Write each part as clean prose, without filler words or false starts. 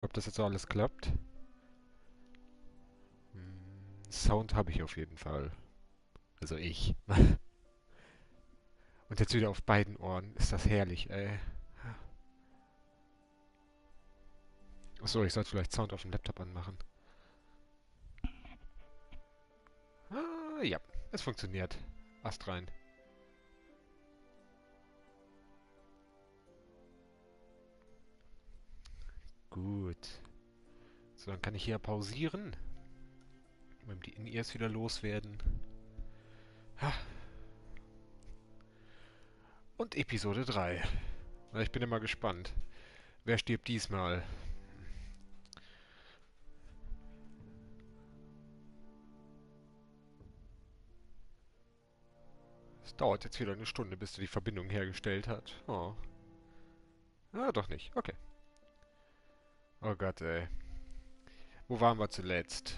Ob das jetzt so alles klappt? Sound habe ich auf jeden Fall. Also ich. Und jetzt wieder auf beiden Ohren. Ist das herrlich, ey. Achso, ich sollte vielleicht Sound auf dem Laptop anmachen. Ah, ja. Es funktioniert. Ast rein. Gut. So, dann kann ich hier pausieren. Wenn die In-Ears wieder loswerden. Ha. Und Episode 3. Na, ich bin immer gespannt. Wer stirbt diesmal? Es dauert jetzt wieder eine Stunde, bis er die Verbindung hergestellt hat. Oh. Ah, doch nicht. Okay. Oh Gott, ey. Wo waren wir zuletzt?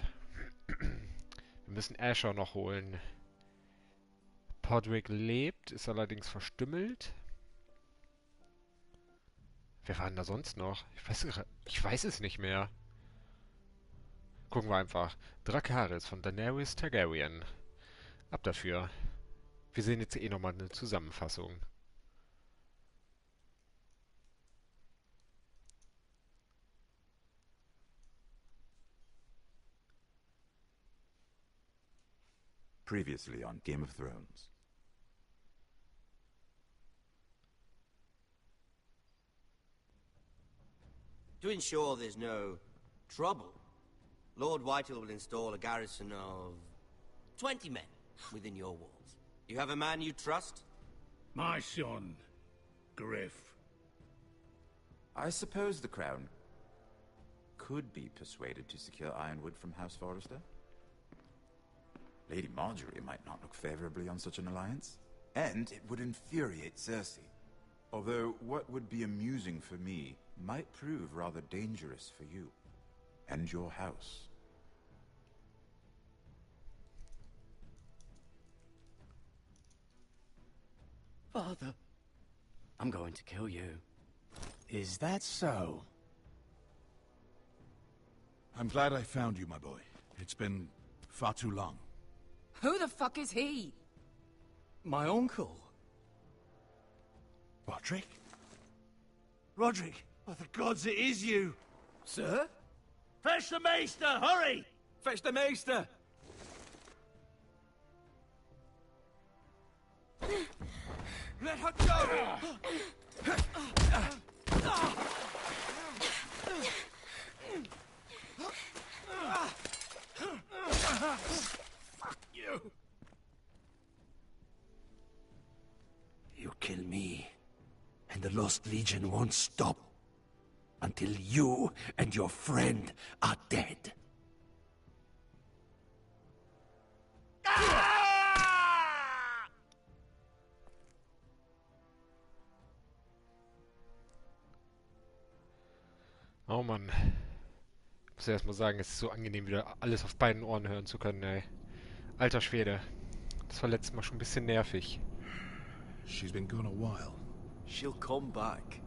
Wir müssen Asher noch holen. Podrick lebt, ist allerdings verstümmelt. Wer war denn da sonst noch? Ich weiß es nicht mehr. Gucken wir einfach. Dracarys von Daenerys Targaryen. Ab dafür. Wir sehen jetzt eh nochmal eine Zusammenfassung. Previously on Game of Thrones. To ensure there's no trouble, Lord Whitehill will install a garrison of 20 men within your walls. You have a man you trust? My son, Griff. I suppose the Crown could be persuaded to secure Ironwood from House Forrester? Lady Marjorie might not look favorably on such an alliance. And it would infuriate Cersei. Although what would be amusing for me might prove rather dangerous for you and your house. Father, I'm going to kill you. Is that so? I'm glad I found you, my boy. It's been far too long. Who the fuck is he? My uncle. Roderick? Roderick, by the gods, it is you! Sir? Fetch the Maester, hurry! Fetch the Maester! Let her go! Fuck you! You kill me, and the Lost Legion won't stop until you and your friend are dead. Oh Mann. Ich muss erst mal sagen, es ist so angenehm, wieder alles auf beiden Ohren hören zu können, ey. Alter Schwede. Das war letztes Mal schon ein bisschen nervig. She's been gone a while. She'll come back.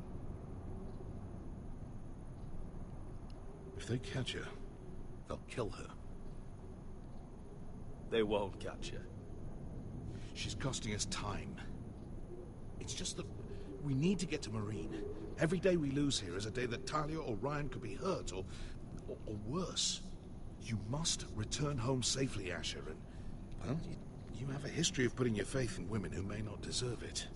If they catch her, they'll kill her. They won't catch her. She's costing us time. It's just that we need to get to Marine. Every day we lose here is a day that Talia or Ryan could be hurt, or worse. You must return home safely, Asher, and, well, you have a history of putting your faith in women who may not deserve it.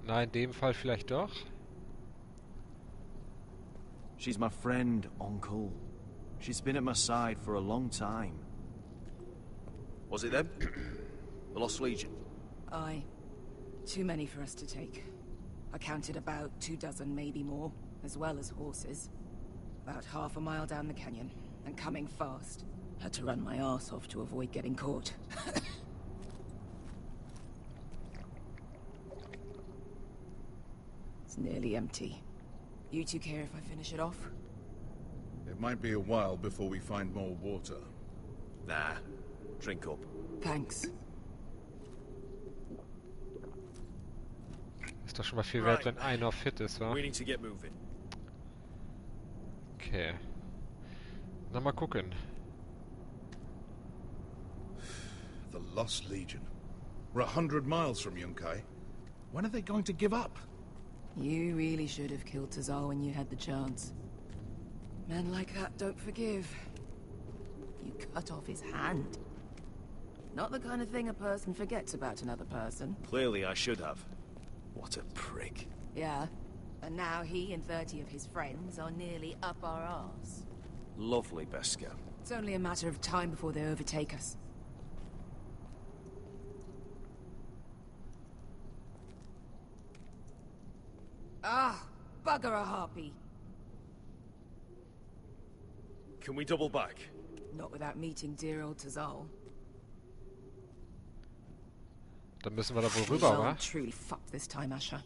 Na, in dem Fall vielleicht doch. She's my friend, Uncle. She's been at my side for a long time. Was it them? The Lost Legion? Aye. Too many for us to take. I counted about 24, maybe more, as well as horses. About half a mile down the canyon, and coming fast. Had to run my arse off to avoid getting caught. It's nearly empty. You two care if I finish it off? It might be a while before we find more water. Nah. Drink up. Thanks. Ist doch schon mal viel wert, wenn einer fit ist, wa? We need to get moving. Okay. Na, mal gucken. The Lost Legion. We're 100 miles from Yunkai. When are they going to give up? You really should have killed Tazal when you had the chance. Men like that don't forgive. You cut off his hand. Not the kind of thing a person forgets about another person. Clearly I should have. What a prick. Yeah. And now he and 30 of his friends are nearly up our arse. Lovely, Beskar. It's only a matter of time before they overtake us. Ah, bugger a harpy. Can we double back? Not without meeting dear old Tazal. Dann müssen wir da wohl rüber, wa? Truly fucked this time, Asher.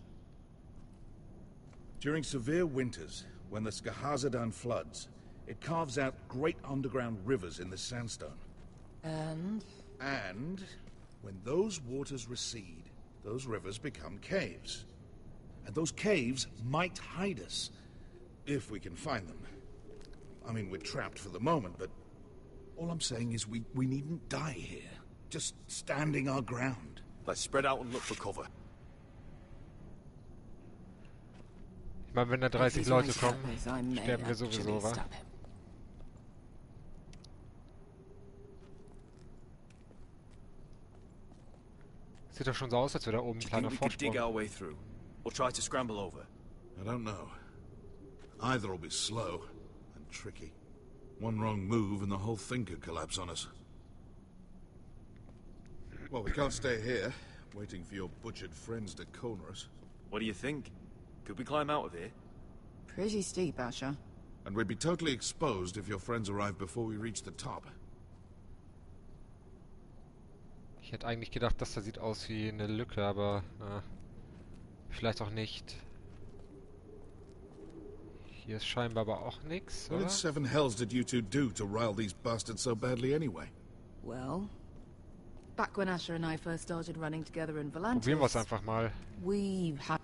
During severe winters, when the Skahazadan floods, it carves out great underground rivers in the sandstone. And? And when those waters recede, those rivers become caves. And those caves might hide us, if we can find them. I mean, we're trapped for the moment, but all I'm saying is we needn't die here. Just standing our ground. Let's spread out and look for cover. Ich meine, wenn da 30 Leute kommen, sterben wir sowieso, wa? Sieht doch schon so aus, als wäre da oben ein kleiner Vorsprung. Dig our way through, or try to scramble over. I don't know. Either will be slow and tricky. One wrong move and the whole thing could collapse on us. Well, we can't stay here, waiting for your butchered friends to corner us. What do you think? Could we climb out of here? Pretty steep, Asher. And we'd be totally exposed if your friends arrive before we reach the top. Ich hätte eigentlich gedacht, das da sieht aus wie eine Lücke, aber vielleicht auch nicht. Hier ist scheinbar aber auch nichts, What oder? in seven hells did you two do to rile these bastards so badly anyway? Well, back when Asher and I first started running together in Volantis, Probieren wir es einfach mal. we had...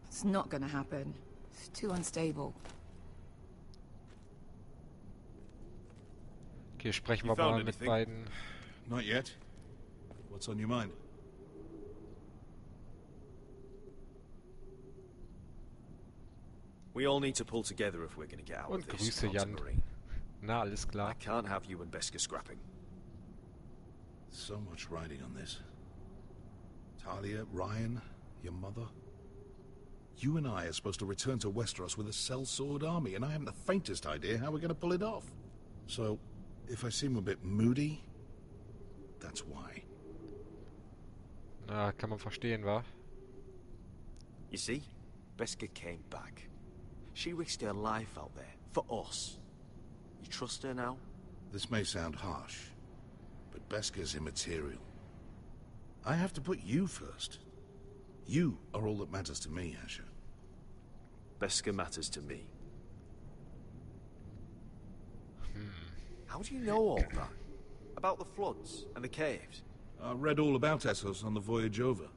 It's not gonna happen. It's too unstable. Okay, sprechen You wir mal found mit anything? beiden. Not yet. What's on your mind? We all need to pull together if we're going to get out Und of this. Grüße, Jan. Marine. Na, alles I klar. can't have you and Beskar scrapping. So much riding on this. Talia, Ryan, your mother. You and I are supposed to return to Westeros with a sellsword army, and I haven't the faintest idea how we're going to pull it off. So, if I seem a bit moody, that's why. Na, kann man verstehen, wa? You see, Beskar came back. She risked her life out there, for us. You trust her now? This may sound harsh, but Beskar's immaterial. I have to put you first. You are all that matters to me, Asher. Beskar matters to me. How do you know all that? About the floods and the caves? I read all about Essos on the voyage over.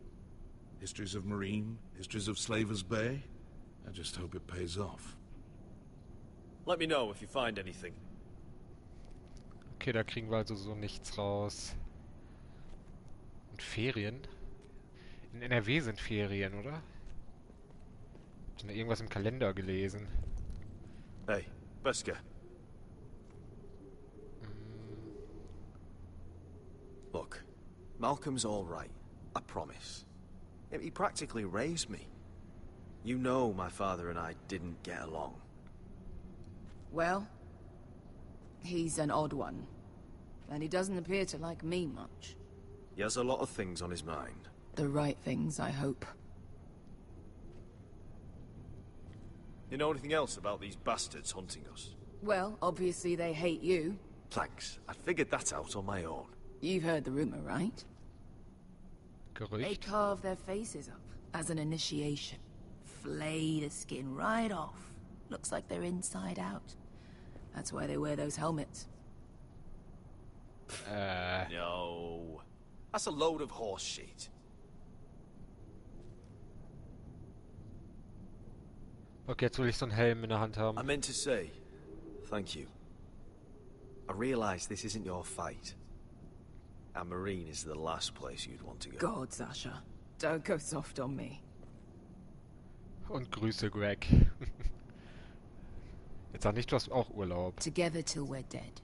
Histories of Marine, histories of Slavers Bay. I just hope it pays off. Let me know if you find anything. Okay, da kriegen wir also so nichts raus. Und Ferien? In NRW sind Ferien, oder? Ich habe irgendwas im Kalender gelesen. Hey, Beskar. Look, Malcolm's all right. I promise. He practically raised me. You know my father and I didn't get along. Well, he's an odd one. And he doesn't appear to like me much. He has a lot of things on his mind. The right things, I hope. You know anything else about these bastards hunting us? Well, obviously they hate you. Thanks. I figured that out on my own. You've heard the rumor, right? They Gerücht. carve their faces up as an initiation. Flay the skin right off. Looks like they're inside out. That's why they wear those helmets. No. That's a load of horse shit. Okay, jetzt will ich so einen Helm in der Hand haben. I meant to say, thank you. I realize this isn't your fight. And Marine is the last place you'd want to go. God, Sasha. Don't go soft on me. Und Grüße, Greg. Jetzt sag nicht, du hast auch Urlaub. Together till we're dead.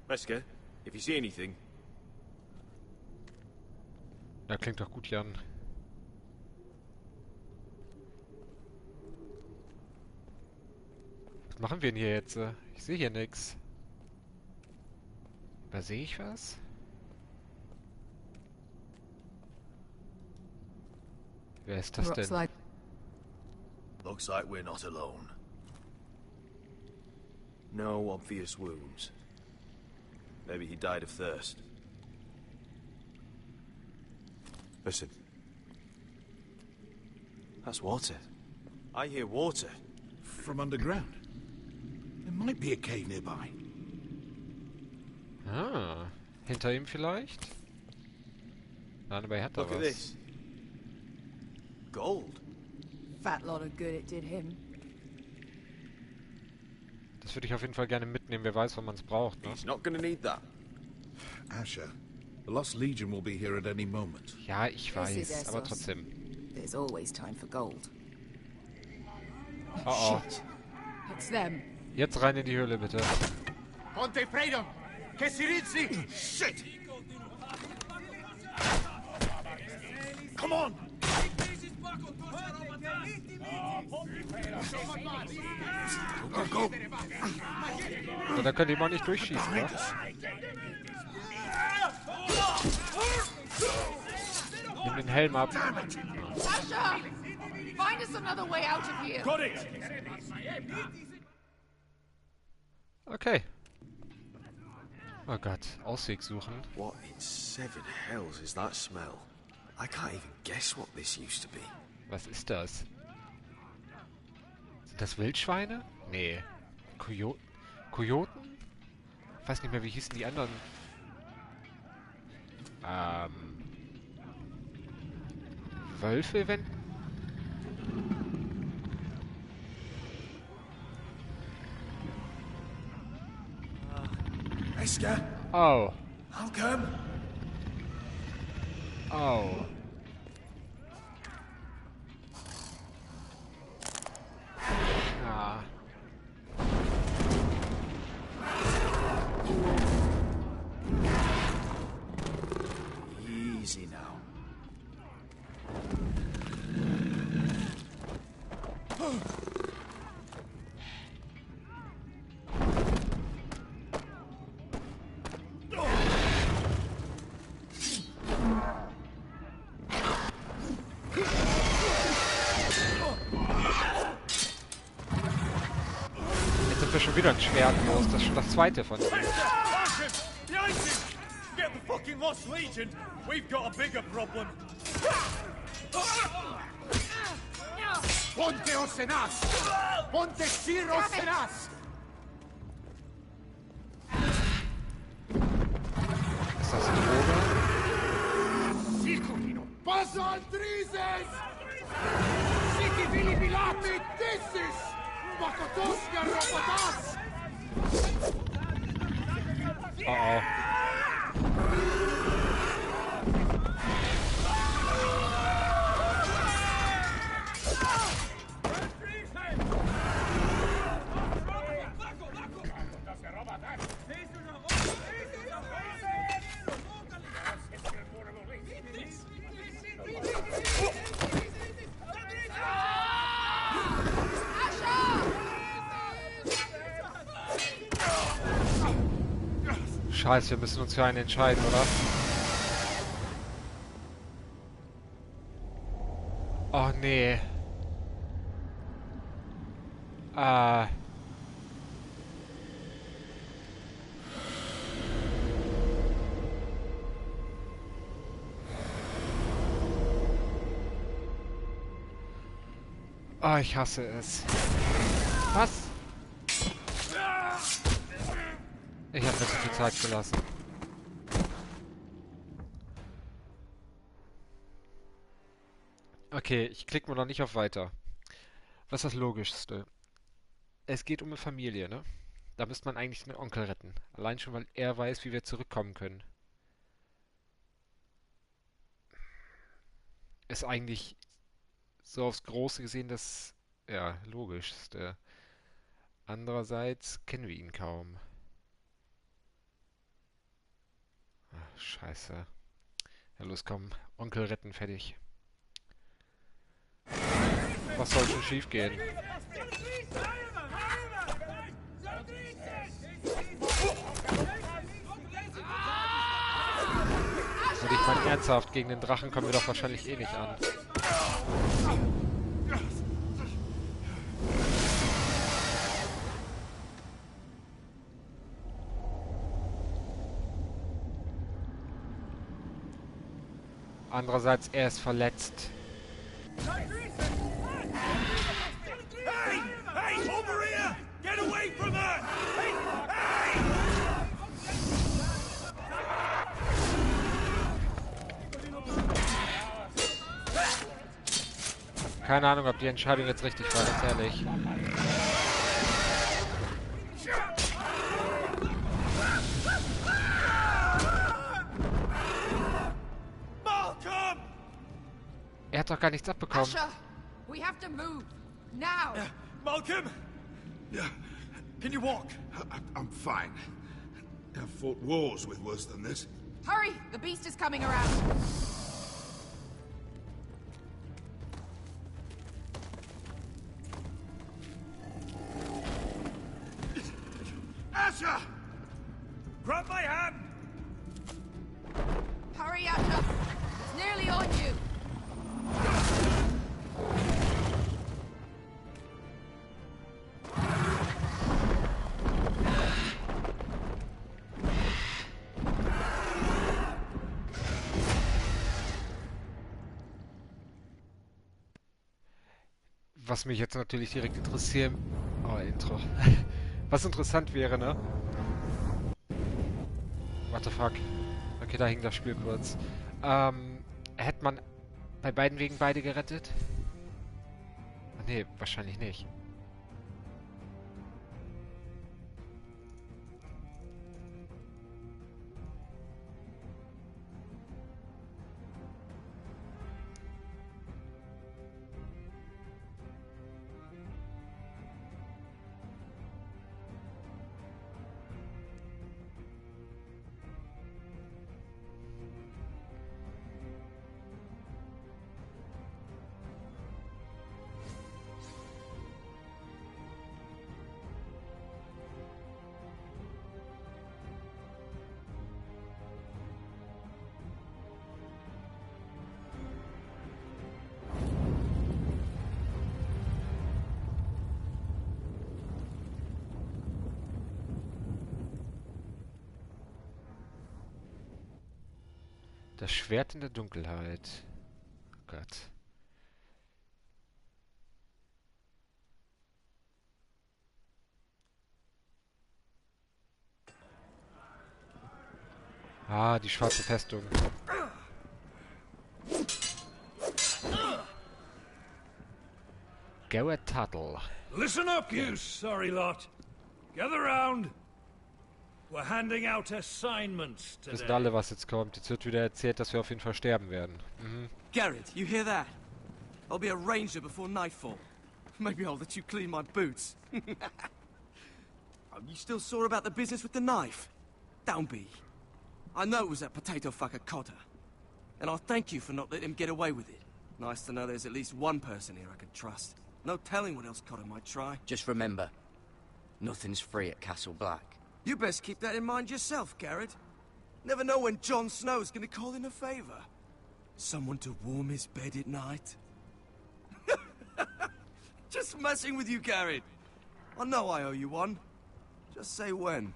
Wesker, if you see anything... Ja, klingt doch gut, Jan. Was machen wir denn hier jetzt? Ich sehe hier nichts. Übersehe ich was? Wer ist das denn? Looks like we're not alone. No obvious wounds. Maybe he died of thirst. Listen. That's water. I hear water. From underground. There might be a cave nearby. Ah, hinter ihm vielleicht? Nein, aber er hat da Look at was. this. Gold. Fat lot of good it did him. Das würde ich auf jeden Fall gerne mitnehmen. Wer weiß, wann man es braucht, ne? He's not gonna need that. Asher, the Lost Legion will be here at any moment. Ja, ich This is weiß, aber Essos. trotzdem. There's always time for gold. Oh oh. Shit. It's them. Jetzt rein in die Höhle, bitte. Ponte freedom! Che si rizzi! Shit! Come on! Go, go! So, da können die mal nicht durchschießen, ne? Nimm den Helm ab. Sasha! Find us another way out of here. Got it! Okay. Oh Gott, Ausweg suchen. What in seven hells is that smell? I can't even guess what this used to be. Was ist das? Sind das Wildschweine? Nee. Kojoten? Ich weiß nicht mehr, wie hießen die anderen. Wölfe, wenn... Wesker, Oh. how come? Oh. Ah. Easy now. Jetzt sind wir schon wieder ein Schwert los. Das ist schon das zweite von denen. Behind him! Get the fucking Lost Legion! We've got a bigger problem! Ponte Osenas! Ponte Sir Osenas! Ist das ein Droge? Siculino! Passa Altrises! Siki Vili Bilami Dissis! Makotoska Robotas! Oh oh. Scheiße, wir müssen uns für einen entscheiden, oder? Oh, nee. Oh, ich hasse es. Was? Ich habe mir zu viel Zeit gelassen. Okay, ich klicke mal noch nicht auf Weiter. Was ist das Logischste? Es geht um eine Familie, ne? Da müsste man eigentlich den Onkel retten. Allein schon, weil er weiß, wie wir zurückkommen können. Ist eigentlich so aufs Große gesehen das, ja, Logischste. Andererseits kennen wir ihn kaum. Ach, scheiße. Ja, los, komm. Onkel retten, fertig. Was soll schon schief gehen? Und ich meine ernsthaft, gegen den Drachen kommen wir doch wahrscheinlich eh nicht an. Andererseits, er ist verletzt. Hey! Hey! Over here! Get away from her! Hey! Keine Ahnung, ob die Entscheidung jetzt richtig war, ganz ehrlich. Malcolm! Er hat doch gar nichts abbekommen. Asher, we have to move now. Malcolm! Yeah, Can you walk? I'm fine. I've fought wars with worse than this. Hurry, the beast is coming around. Asher! Grab my hand! Hurry, Asher. It's nearly on you. Was mich jetzt natürlich direkt interessiert... Oh, Intro. Was interessant wäre, ne? What the fuck? Okay, da hing das Spiel kurz. Hätte man bei beiden Wegen beide gerettet? Nee, wahrscheinlich nicht. Das Schwert in der Dunkelheit. Oh Gott. Ah, die schwarze Festung. Garrett Tuttle. Listen up, you sorry lot. Gather round. We're handing out assignments Wissen today. alle, was jetzt kommt. Jetzt wird wieder erzählt, dass wir auf jeden Fall sterben werden. Mhm. Garrett, you hear that? I'll be a ranger before nightfall. Maybe I'll let you clean my boots. You still sore about the business with the knife? Don't be. I know it was that potato fucker Cotter. And I'll thank you for not letting him get away with it. Nice to know there's at least one person here I can trust. No telling what else Cotter might try. Just remember, nothing's free at Castle Black. You best keep that in mind yourself, Garrett. Never know when Jon Snow's gonna call in a favor. Someone to warm his bed at night. Just messing with you, Garrett. I know I owe you one. Just say when.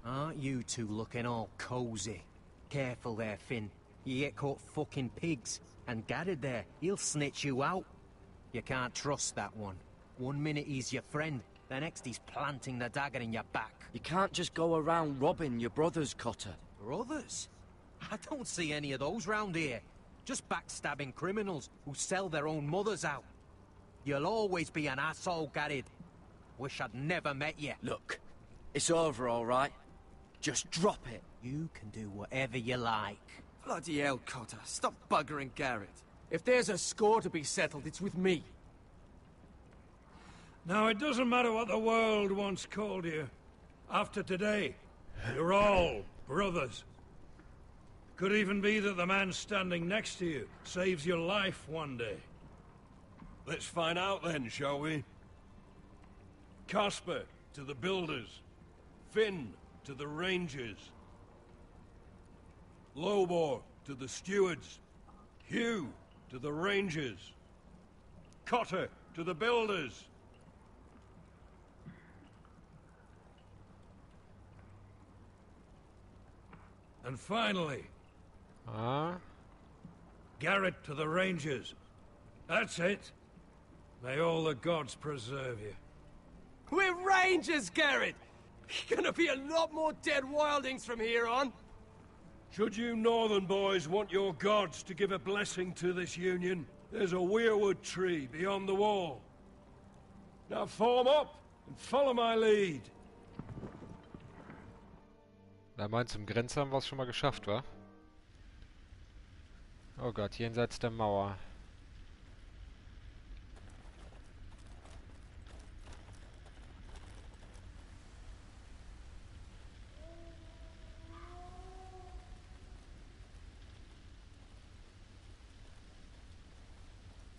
Aren't you two looking all cozy? Careful there, Finn. You get caught fucking pigs. And Garrett there, he'll snitch you out. You can't trust that one. One minute he's your friend, the next he's planting the dagger in your back. You can't just go around robbing your brothers, Cotter. Brothers? I don't see any of those round here. Just backstabbing criminals who sell their own mothers out. You'll always be an asshole, Garrett. Wish I'd never met you. Look, it's over, all right? Just drop it. You can do whatever you like. Bloody hell, Cotter. Stop buggering Garrett. If there's a score to be settled, it's with me. Now, it doesn't matter what the world once called you. After today, you're all brothers. Could even be that the man standing next to you saves your life one day. Let's find out then, shall we? Casper to the builders. Finn to the rangers. Lobor to the stewards. Hugh to the rangers. Cotter to the builders. And finally, Garrett to the rangers. That's it. May all the gods preserve you. We're rangers, Garrett! Gonna be a lot more dead wildings from here on. Should you northern boys want your gods to give a blessing to this union, there's a weirwood tree beyond the wall. Now form up and follow my lead. Da meinst du, im Grenze haben wir es schon mal geschafft, wa? Oh Gott, jenseits der Mauer.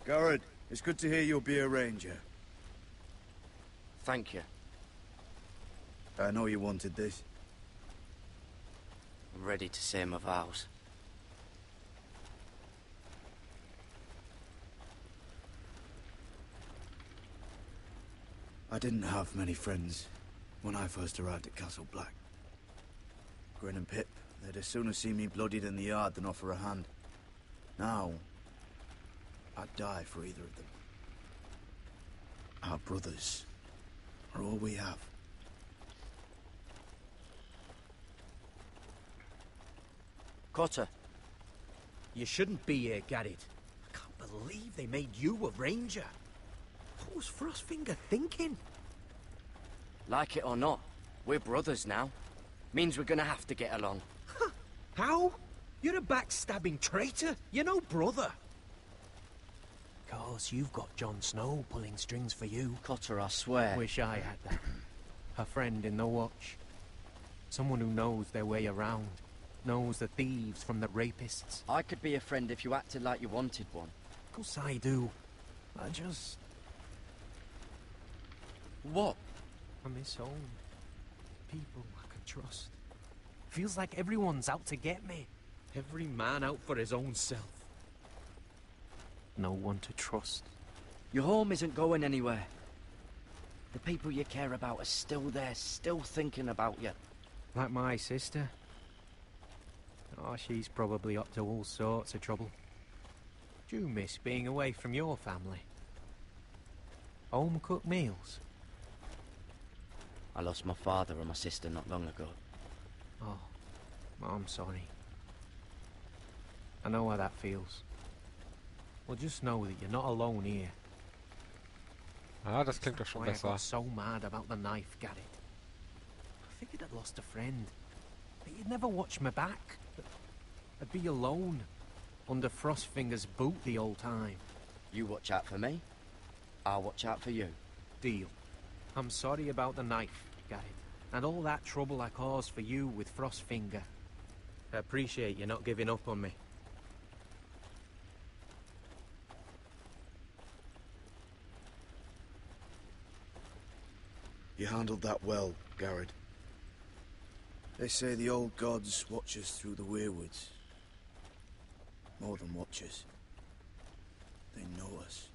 Garrett, it's good to hear you'll be a ranger. Thank you. I know you wanted this. I'm ready to say my vows. I didn't have many friends when I first arrived at Castle Black. Grin and Pip, they'd as sooner see me bloodied in the yard than offer a hand. Now, I'd die for either of them. Our brothers are all we have. Cotter. You shouldn't be here, Garrett. I can't believe they made you a ranger. What was Frostfinger thinking? Like it or not, we're brothers now. Means we're gonna have to get along. How? You're a backstabbing traitor. You're no brother. 'Cause you've got Jon Snow pulling strings for you. Cotter, I swear. Wish I had that. A friend in the watch. Someone who knows their way around. Knows the thieves from the rapists. I could be a friend if you acted like you wanted one. Of course I do. I just... What? I miss home. People I can trust. Feels like everyone's out to get me. Every man out for his own self. No one to trust. Your home isn't going anywhere. The people you care about are still there, still thinking about you. Like my sister. Oh, she's probably up to all sorts of trouble. Do you miss being away from your family? Home-cooked meals? I lost my father and my sister not long ago. Oh, I'm sorry. I know how that feels. Well, just know that you're not alone here. Ah, das klingt doch schon Why I besser. got so mad about the knife, Garrett. I figured I'd lost a friend. But you'd never watch my back. I'd be alone. Under Frostfinger's boot the whole time. You watch out for me, I'll watch out for you. Deal. I'm sorry about the knife, Garrett. And all that trouble I caused for you with Frostfinger. I appreciate you not giving up on me. You handled that well, Garrett. They say the old gods watch us through the weirwoods. More than watch us. They know us.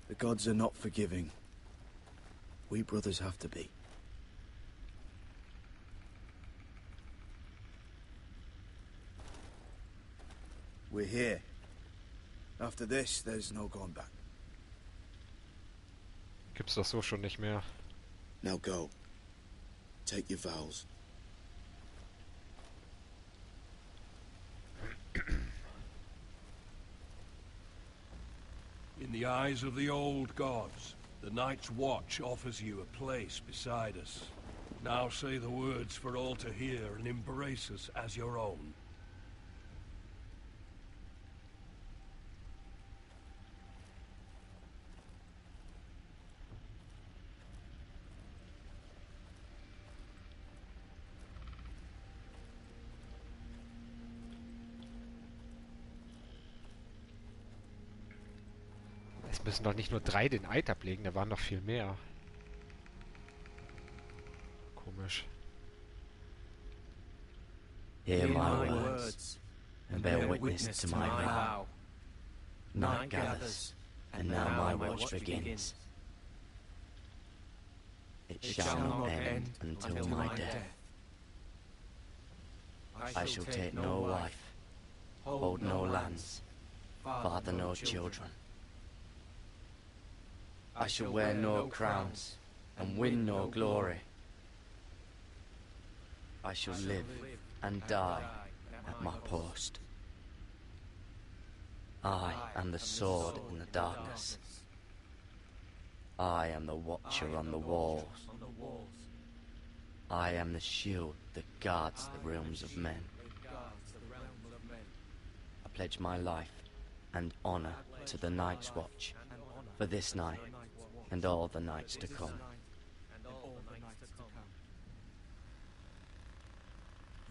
The gods are not forgiving. We brothers have to be. We're here. After this, there's no going back. Gibt's das so schon nicht mehr. Now go. Take your vows. the eyes of the old gods, the Night's Watch offers you a place beside us. Now say the words for all to hear and embrace us as your own. Es müssen doch nicht nur 3 den Eid ablegen, da waren noch viel mehr. Komisch. Hear my words, and bear witness to my vow. Night gathers, and now my watch begins. It shall not end until my death. I shall take no wife, hold no lands, father no children. I shall wear no crowns, and win no glory. I shall live and die at my post. I am the sword in the darkness. I am the watcher on the walls. I am the shield that guards the realms of men. I pledge my life and honor to the Night's Watch for this night and all the nights to come.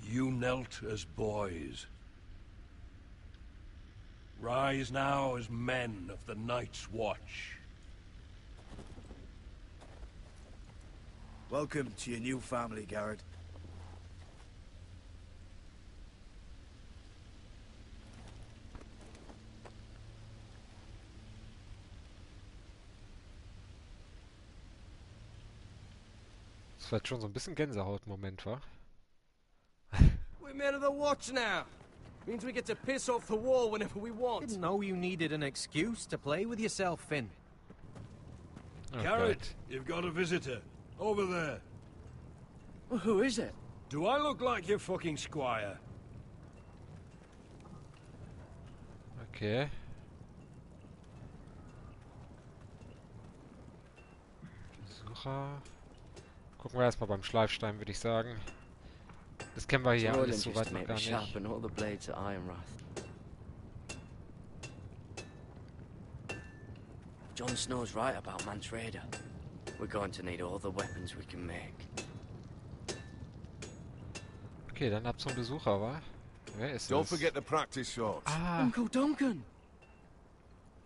You knelt as boys. Rise now as men of the Night's Watch. Welcome to your new family, Garrett. Das war jetzt schon so ein bisschen Gänsehaut-Moment, wa? We're men of the Watch now. Means we get to piss off the wall whenever we want. Didn't know you needed an excuse to play with yourself, Finn. Oh, Garrett, Gott. you've got a visitor. Over there. Well, who is it? Do I look like your fucking squire? Okay. Besucher. Gucken wir erstmal beim Schleifstein, würde ich sagen. Das kennen wir hier alles soweit noch gar nicht. Sharpen all the blades at Ironwrath. Jon Snow's right about Mantraider. We're going to need all the weapons we can make. Okay, dann ab zum Besucher, wa? Wer ist Don't es? forget to practice swords. Ah, Uncle Duncan!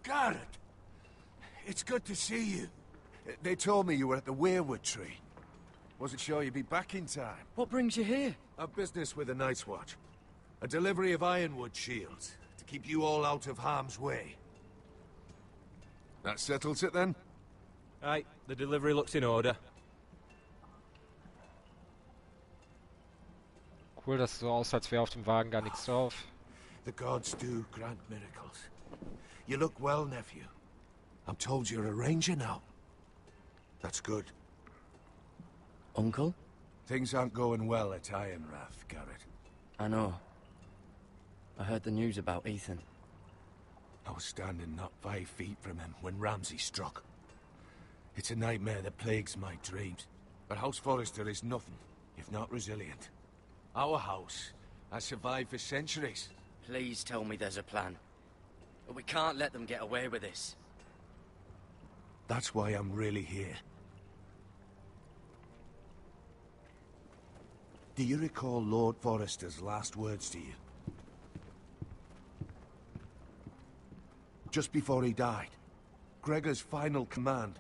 Garrett! It's good to see you. They told me you were at the Weirwood tree. Wasn't sure you'd be back in time. What brings you here? A business with the Night's Watch. A delivery of ironwood shields, to keep you all out of harm's way. That settles it then? Aye, the delivery looks in order. cool, dass es so aussieht, als wäre auf dem Wagen gar nichts drauf. The gods do grant miracles. You look well, nephew. I'm told you're a ranger now. That's good. Uncle? Things aren't going well at Ironwrath, Garrett. I know. I heard the news about Ethan. I was standing not 5 feet from him when Ramsay struck. It's a nightmare that plagues my dreams. But House Forrester is nothing, if not resilient. Our house has survived for centuries. Please tell me there's a plan. But we can't let them get away with this. That's why I'm really here. Do you recall Lord Forrester's last words to you? Just before he died, Gregor's final command,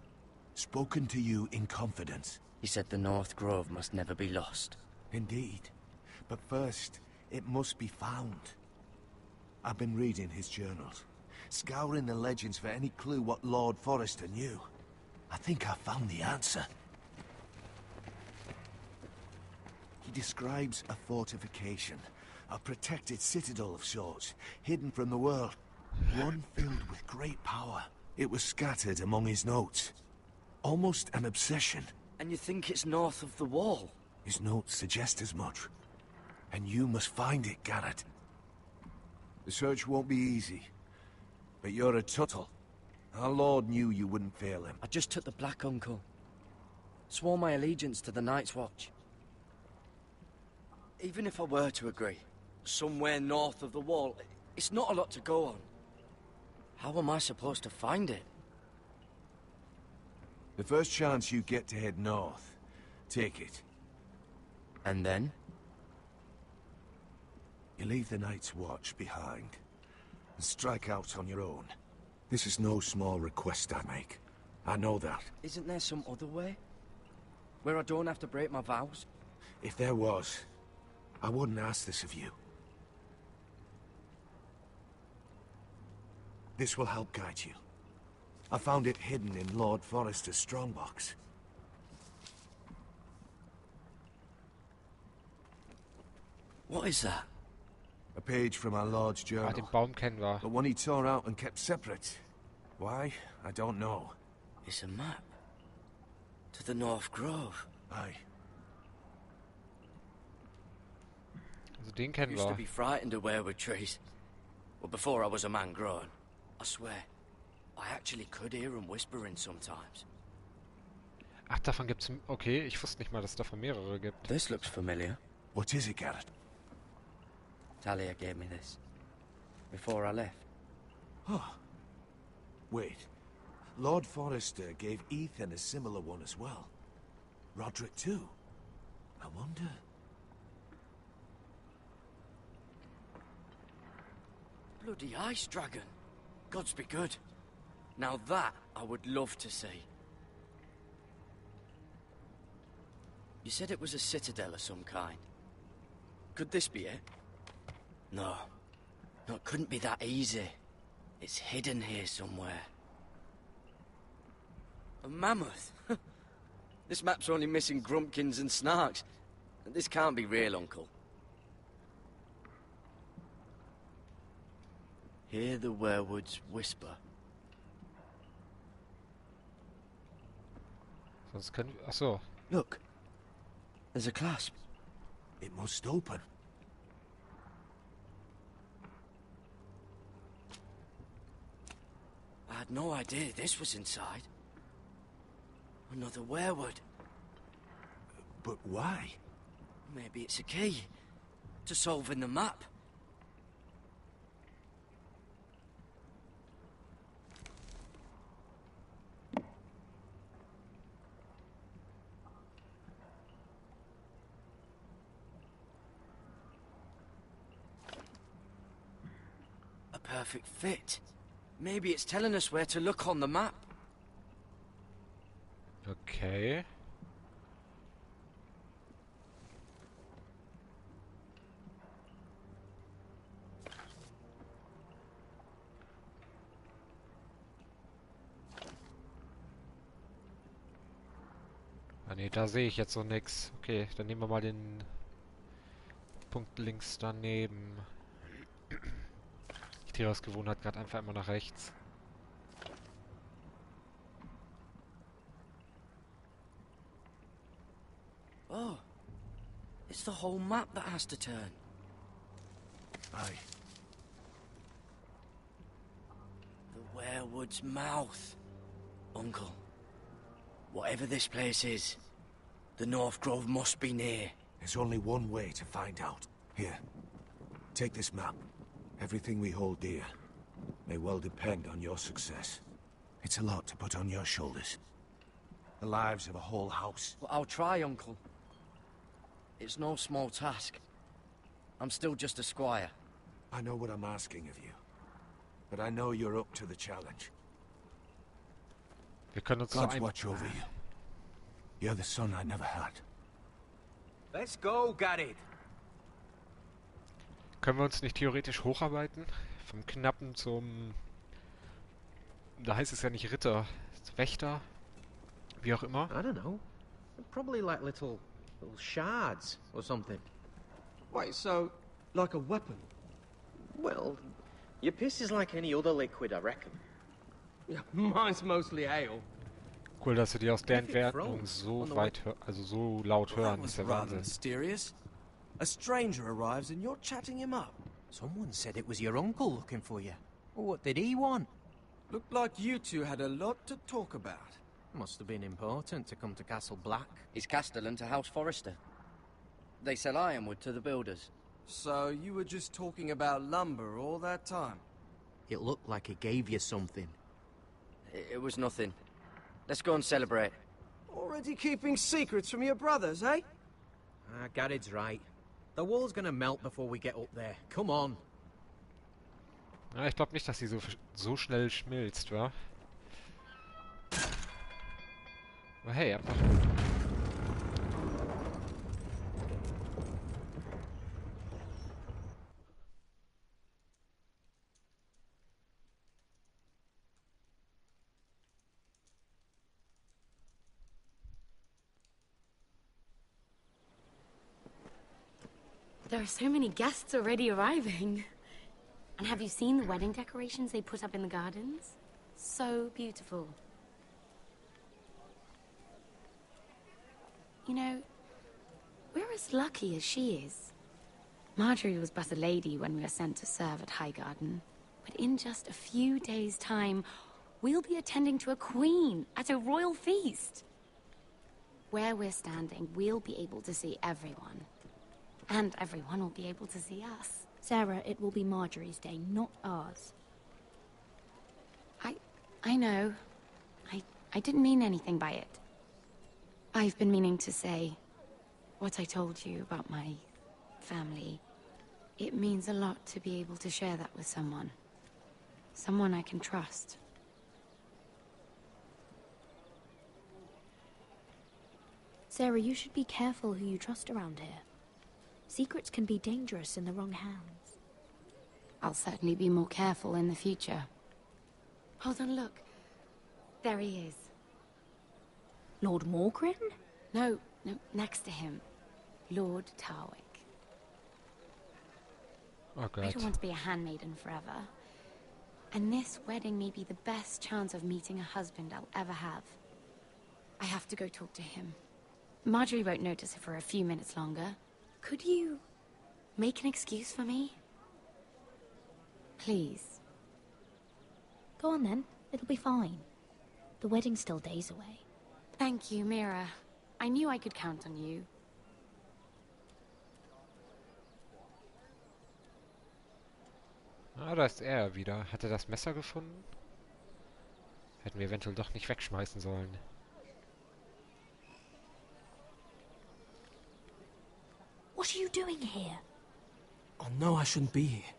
spoken to you in confidence. He said the North Grove must never be lost. Indeed. But first, it must be found. I've been reading his journals, scouring the legends for any clue what Lord Forrester knew. I think I found the answer. He describes a fortification, a protected citadel of sorts, hidden from the world. One filled with great power. It was scattered among his notes. Almost an obsession. And you think it's north of the wall? His notes suggest as much. And you must find it, Garrett. The search won't be easy. But you're a Tuttle, Our Lord knew you wouldn't fail him. I just took the black, Uncle. Swore my allegiance to the Night's Watch. Even if I were to agree, somewhere north of the wall, it's not a lot to go on. How am I supposed to find it? The first chance you get to head north, take it. And then? You leave the Night's Watch behind, and strike out on your own. This is no small request I make. I know that. Isn't there some other way? Where I don't have to break my vows? If there was, I wouldn't ask this of you. This will help guide you. I found it hidden in Lord Forrester's strongbox. What is that? A page from our Lord's journal. Den Baum kennen wir. But one he tore out and kept separate. Why? I don't know. It's a map. To the North Grove. Aye. Also den kennen Used to wir. be frightened of weirwood trees. Well, before I was a man grown. I swear, I actually could hear them whispering sometimes. Ach, davon gibt's... Okay, ich wusste nicht mal, dass es davon mehrere gibt. This looks familiar. What is it, Garrett? Talia gave me this. Before I left. Oh. Wait. Lord Forrester gave Ethan a similar one as well. Roderick too. I wonder... Bloody ice dragon. Gods be good. Now that I would love to see. You said it was a citadel of some kind. Could this be it? No. No, it couldn't be that easy. It's hidden here somewhere. A mammoth? This map's only missing grumpkins and snarks. This can't be real, Uncle. Hear the werewoods whisper. Sonst können wir... Ach so. Look. There's a clasp. It must open. I had no idea this was inside. Another werewood. But why? Maybe it's a key to solving the map. A perfect fit. Maybe it's telling us where to look on the map. Okay. Ah ne, da sehe ich jetzt so nix. Okay, dann nehmen wir mal den Punkt links daneben. Ich drehe aus Gewohnheit gerade einfach immer nach rechts. Oh, it's the whole map that has to turn. Aye. The werewood's mouth. Uncle, whatever this place is, the North Grove must be near. There's only one way to find out. Here, take this map. Everything we hold dear may well depend on your success. It's a lot to put on your shoulders. The lives of a whole house. Well, I'll try, Uncle. It's no small task. I'm still just a squire. I know what I'm asking of you, but I know you're up to the challenge. Wir können uns God's watch over you. You're the son I never had. Let's go, Garrett. Können wir uns nicht theoretisch hocharbeiten? Vom Knappen zum... Da heißt es ja nicht Ritter, Wächter, wie auch immer. I don't know. Probably like little shards or something. Wait, so, like a weapon? Well, your piss is like any other liquid, I reckon. Yeah, mine's mostly ale. Cool, dass wir die aus der Entfernung so weit, also so laut hören. Das ist ja Wahnsinn. Mysterious. A stranger arrives and you're chatting him up. Someone said it was your uncle looking for you. What did he want? Looked like you two had a lot to talk about. Must have been important to come to Castle Black. It's Castellan to House Forrester. They sell ironwood to the builders. So you were just talking about lumber all that time? It looked like he gave you something. It was nothing. Let's go and celebrate. Already keeping secrets from your brothers, eh? Gared's right. The wall's gonna melt before we get up there. Come on. Ja, ich glaube nicht, dass sie so schnell schmilzt, wa? Aber hey, einfach... There are so many guests already arriving. And have you seen the wedding decorations they put up in the gardens? So beautiful. You know, we're as lucky as she is. Marjorie was but a lady when we were sent to serve at Highgarden. But in just a few days' time, we'll be attending to a queen at a royal feast. Where we're standing, we'll be able to see everyone. And everyone will be able to see us. Sarah, it will be Marjorie's day, not ours. I know. I didn't mean anything by it. I've been meaning to say what I told you about my family. It means a lot to be able to share that with someone. Someone I can trust. Sarah, you should be careful who you trust around here. Secrets can be dangerous in the wrong hands. I'll certainly be more careful in the future. Hold on, look. There he is. Lord Morgrin? No, next to him. Lord Tarwick. Oh God. I don't want to be a handmaiden forever. And this wedding may be the best chance of meeting a husband I'll ever have. I have to go talk to him. Marjorie won't notice it for a few minutes longer. Could you make an excuse for me? Please. Go on then. It'll be fine. The wedding's still days away. Thank you, Mira. I knew I could count on you. Ah, da ist er wieder. Hat er das Messer gefunden? Hätten wir eventuell doch nicht wegschmeißen sollen. What are you doing here? I know I shouldn't be here,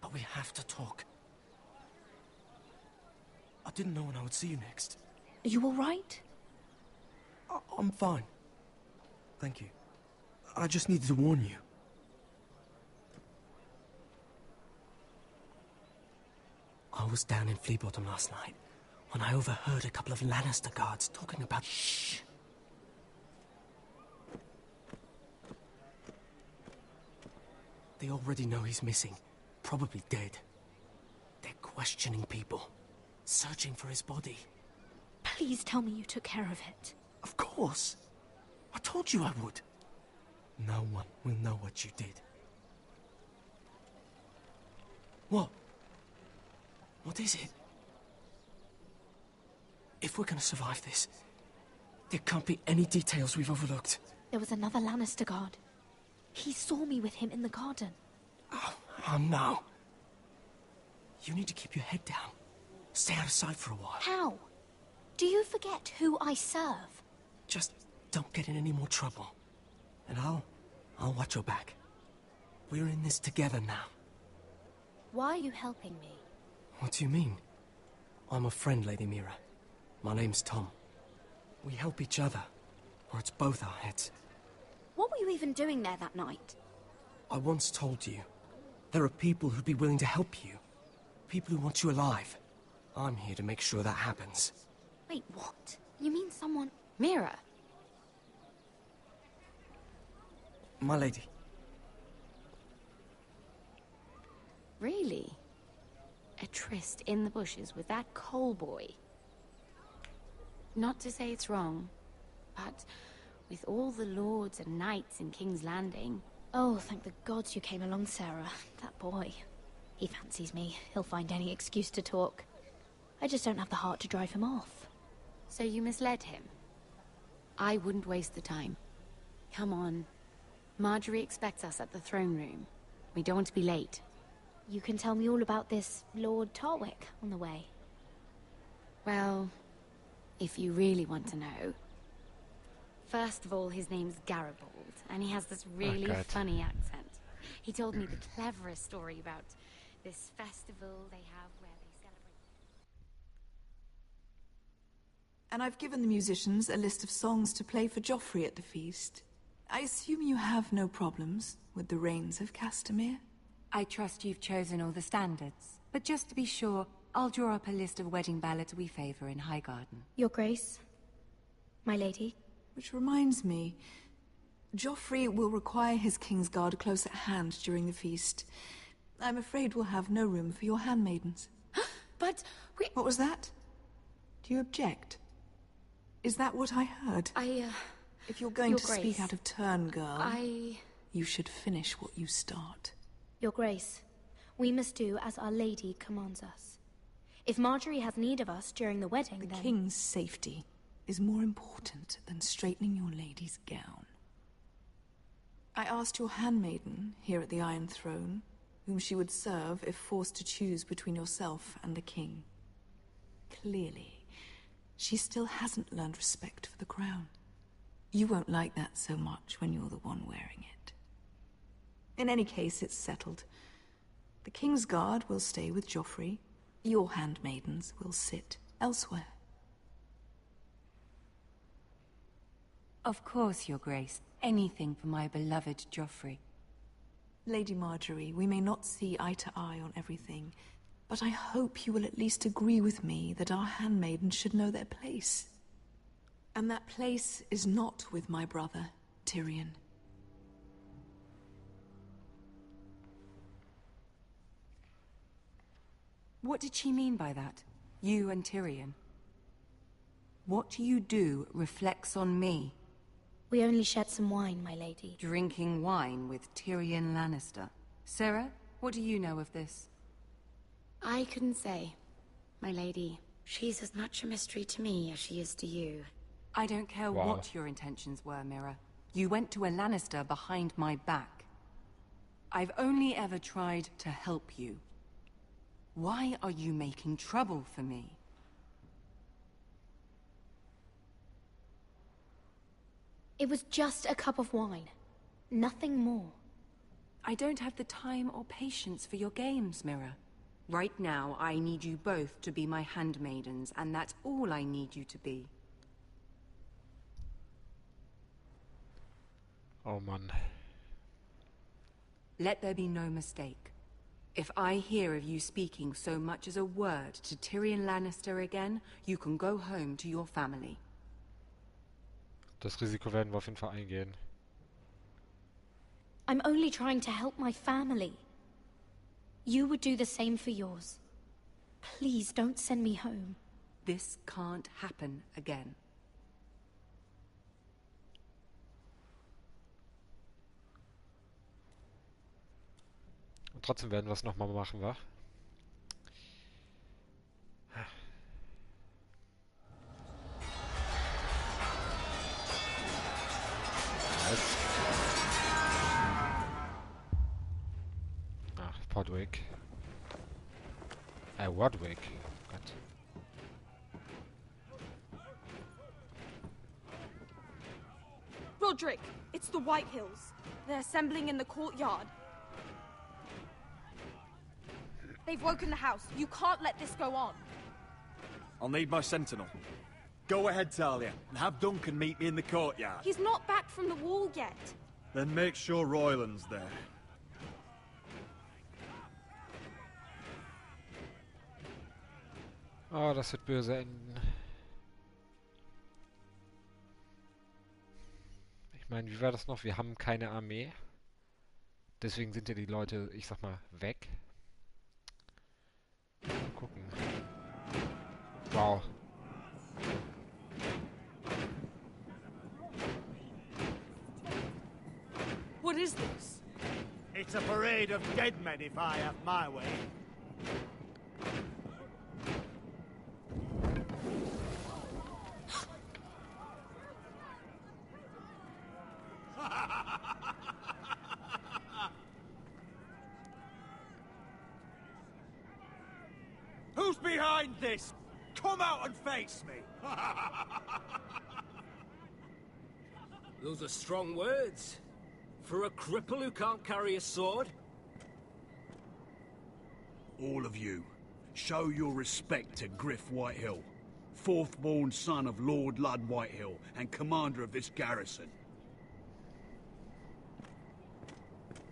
but we have to talk. I didn't know when I would see you next. Are you all right? I'm fine. Thank you. I just needed to warn you. I was down in Flea Bottom last night when I overheard a couple of Lannister guards talking about... Shh! They already know he's missing. Probably dead. They're questioning people. Searching for his body. Please tell me you took care of it. Of course. I told you I would. No one will know what you did. What? What is it? If we're gonna survive this, there can't be any details we've overlooked. There was another Lannister guard. He saw me with him in the garden. Oh no. You need to keep your head down. Stay out of sight for a while. How? Do you forget who I serve? Just don't get in any more trouble. And I'll watch your back. We're in this together now. Why are you helping me? What do you mean? I'm a friend, Lady Mira. My name's Tom. We help each other, or it's both our heads. What were you even doing there that night? I once told you, there are people who'd be willing to help you. People who want you alive. I'm here to make sure that happens. Wait, what? You mean someone... Mira. My lady. Really? A tryst in the bushes with that coal boy? Not to say it's wrong, but with all the lords and knights in King's Landing... Oh, thank the gods you came along, Sarah. That boy. He fancies me. He'll find any excuse to talk. I just don't have the heart to drive him off. So you misled him? I wouldn't waste the time. Come on. Marjorie expects us at the throne room. We don't want to be late. You can tell me all about this Lord Tarwick on the way. Well, if you really want to know. First of all, his name's Garibaldi, and he has this really funny accent. He told me the cleverest story about this festival they have where they celebrate... And I've given the musicians a list of songs to play for Joffrey at the feast. I assume you have no problems with the Rains of Castamere? I trust you've chosen all the standards. But just to be sure, I'll draw up a list of wedding ballads we favor in Highgarden. Your Grace, my lady. Which reminds me, Joffrey will require his Kingsguard close at hand during the feast. I'm afraid we'll have no room for your handmaidens. But we... What was that? Do you object? Is that what I heard? If you're going to speak out of turn, girl, you should finish what you start. Your Grace, we must do as Our Lady commands us. If Marjorie has need of us during the wedding, then... The King's safety is more important than straightening your lady's gown. I asked your handmaiden here at the Iron Throne whom she would serve if forced to choose between yourself and the King. Clearly, she still hasn't learned respect for the crown. You won't like that so much when you're the one wearing it. In any case, it's settled. The Kingsguard will stay with Joffrey. Your handmaidens will sit elsewhere. Of course, Your Grace. Anything for my beloved Joffrey. Lady Marjorie, we may not see eye to eye on everything, but I hope you will at least agree with me that our handmaidens should know their place. And that place is not with my brother, Tyrion. What did she mean by that? You and Tyrion? What you do reflects on me. We only shed some wine, my lady. Drinking wine with Tyrion Lannister. Sarah, what do you know of this? I couldn't say, my lady. She's as much a mystery to me as she is to you. I don't care what your intentions were, Mira. You went to a Lannister behind my back. I've only ever tried to help you. Why are you making trouble for me? It was just a cup of wine. Nothing more. I don't have the time or patience for your games, Mira. Right now, I need you both to be my handmaidens, and that's all I need you to be. Oh Mann. Let there be no mistake. If I hear of you speaking so much as a word to Tyrion Lannister again, you can go home to your family. Das Risiko werden wir auf jeden Fall eingehen. I'm only trying to help my family. You would do the same for yours. Please don't send me home. This can't happen again. Und trotzdem werden wir es nochmal machen, wa? Ach, Podwick. Wadwick. Gott. Roderick, it's the White Hills. They're assembling in the courtyard. They've woken the house. You can't let this go on. I'll need my sentinel. Go ahead, Talia, and have Duncan meet me in the courtyard. He's not back from the wall yet. Then make sure Royland's there. Oh, das wird böse enden. Ich meine, wie war das noch? Wir haben keine Armee. Deswegen sind ja die Leute, ich sag mal, weg. Mal gucken. Wow. What is this? It's a parade of dead men if I have my way. Who's behind this? Come out and face me! Those are strong words. For a cripple who can't carry a sword? All of you, show your respect to Griff Whitehill, fourth-born son of Lord Ludd Whitehill and commander of this garrison.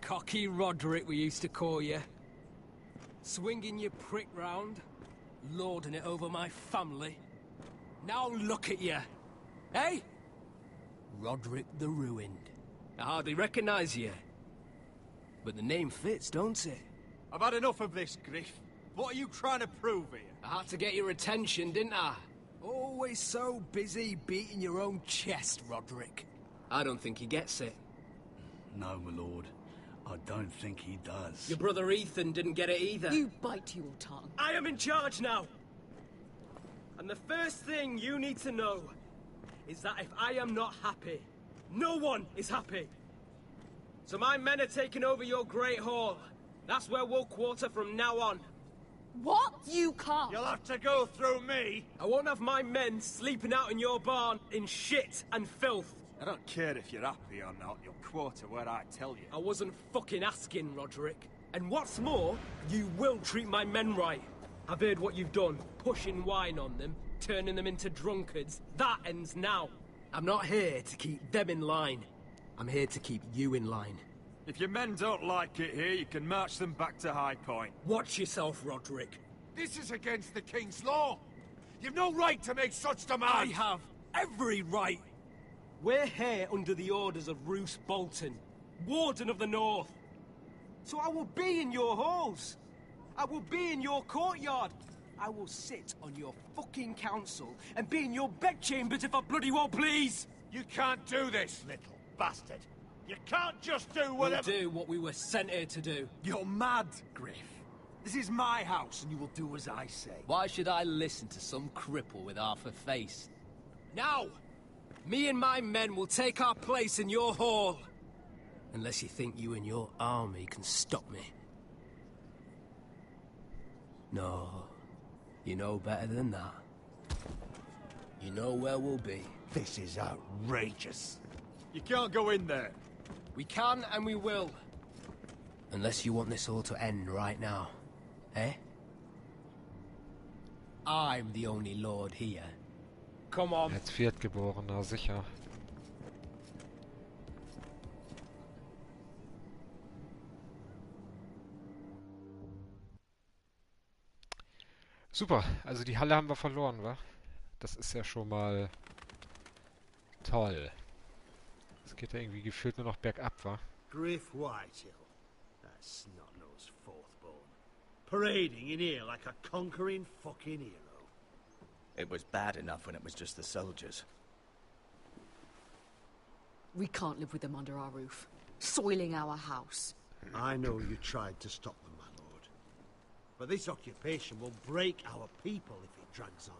Cocky Roderick, we used to call you. Swinging your prick round, lording it over my family. Now look at you. Hey? Roderick the Ruined. I hardly recognize you. But the name fits, don't it? I've had enough of this, Griff. What are you trying to prove here? I had to get your attention, didn't I? Always so busy beating your own chest, Roderick. I don't think he gets it. No, my lord. I don't think he does. Your brother Ethan didn't get it either. You bite your tongue. I am in charge now! And the first thing you need to know is that if I am not happy, no one is happy. So my men are taking over your Great Hall. That's where we'll quarter from now on. What? You can't! You'll have to go through me! I won't have my men sleeping out in your barn in shit and filth. I don't care if you're happy or not, you'll quarter where I tell you. I wasn't fucking asking, Roderick. And what's more, you will treat my men right. I've heard what you've done, pushing wine on them, turning them into drunkards. That ends now. I'm not here to keep them in line. I'm here to keep you in line. If your men don't like it here, you can march them back to High Point. Watch yourself, Roderick. This is against the King's law. You've no right to make such demands. I have every right. We're here under the orders of Roose Bolton, Warden of the North. So I will be in your halls. I will be in your courtyard. I will sit on your fucking council and be in your bedchambers if I bloody well please. You can't do this, little bastard. You can't just do whatever— We'll do what we were sent here to do. You're mad, Griff. This is my house and you will do as I say. Why should I listen to some cripple with half a face? Now! Me and my men will take our place in your hall. Unless you think you and your army can stop me. No. You know better than that. You know where we'll be. This is outrageous. You can't go in there. We can and we will. Unless you want this all to end right now. Eh? I'm the only lord here. Come on. Als Viertgeborener, sicher. Super, also die Halle haben wir verloren, wa? Das ist ja schon mal toll. Es geht ja irgendwie gefühlt nur noch bergab, wa? Griff Whitehill, that snot-nosed fourth-born, parading in here like a conquering fucking hero. It was bad enough when it was just the soldiers. We can't live with them under our roof, soiling our house. I know you tried to stop them, my lord. But this occupation will break our people if it drags on.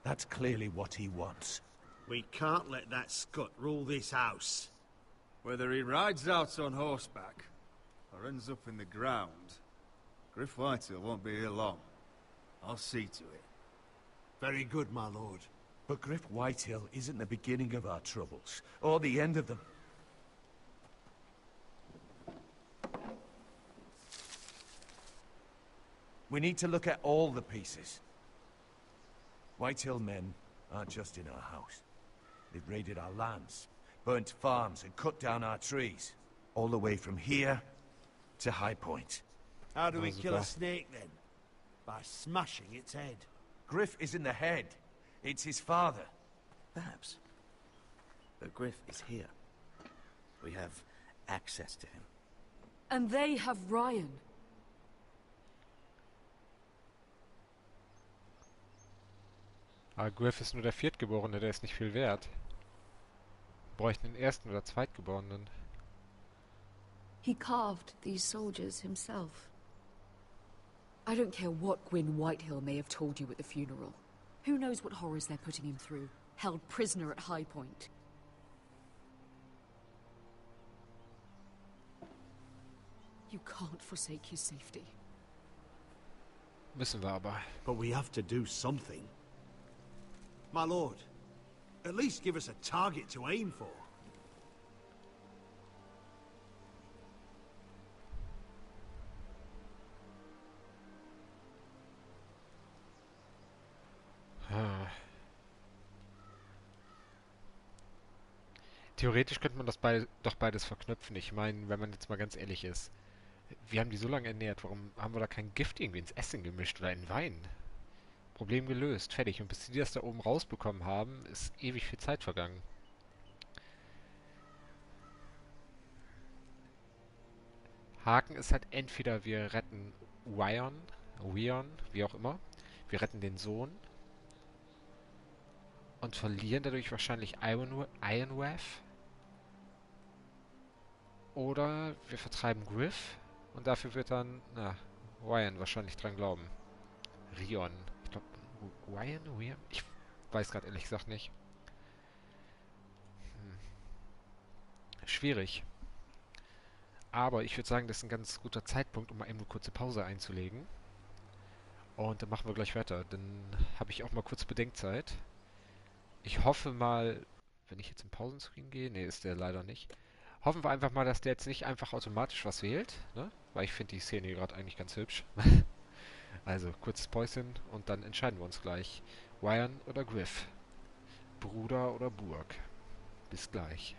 That's clearly what he wants. We can't let that scut rule this house. Whether he rides out on horseback or ends up in the ground, Griff Whitehill won't be here long. I'll see to it. Very good, my lord. But Griff Whitehill isn't the beginning of our troubles, or the end of them. We need to look at all the pieces. Whitehill men aren't just in our house. They've raided our lands, burnt farms and cut down our trees. All the way from here to High Point. How do we kill a snake, then? By smashing its head. Griff isn't the head. It's his father. Perhaps. But Griff is here. We have access to him. And they have Ryan. Aber Griff ist nur der Viertgeborene, der ist nicht viel wert. Wir bräuchten den Ersten- oder Zweitgeborenen. He carved these soldiers himself. I don't care what Gwyn Whitehill may have told you at the funeral. Who knows what horrors they're putting him through, held prisoner at High Point. You can't forsake his safety. Müssen wir aber. But we have to do something. My lord, at least give us a target to aim for. Theoretisch könnte man das doch beides verknüpfen. Ich meine, wenn man jetzt mal ganz ehrlich ist, wir haben die so lange ernährt, warum haben wir da kein Gift irgendwie ins Essen gemischt oder in Wein? Problem gelöst, fertig. Und bis die das da oben rausbekommen haben, ist ewig viel Zeit vergangen. Haken ist halt entweder wir retten Wion, wie auch immer. Wir retten den Sohn. Und verlieren dadurch wahrscheinlich Ironwrath. Oder wir vertreiben Griff. Und dafür wird dann, Ryan wahrscheinlich dran glauben. Rion. Ich glaube, Ryan? Ich weiß gerade ehrlich gesagt nicht. Schwierig. Aber ich würde sagen, das ist ein ganz guter Zeitpunkt, um mal eben eine kurze Pause einzulegen. Und dann machen wir gleich weiter. Dann habe ich auch mal kurz Bedenkzeit. Ich hoffe mal, wenn ich jetzt im Pausenscreen gehe, nee, ist der leider nicht. Hoffen wir einfach mal, dass der jetzt nicht einfach automatisch was wählt, ne? Weil ich finde die Szene hier gerade eigentlich ganz hübsch. Also, kurzes Päuschen und dann entscheiden wir uns gleich. Ryan oder Griff? Bruder oder Burg? Bis gleich.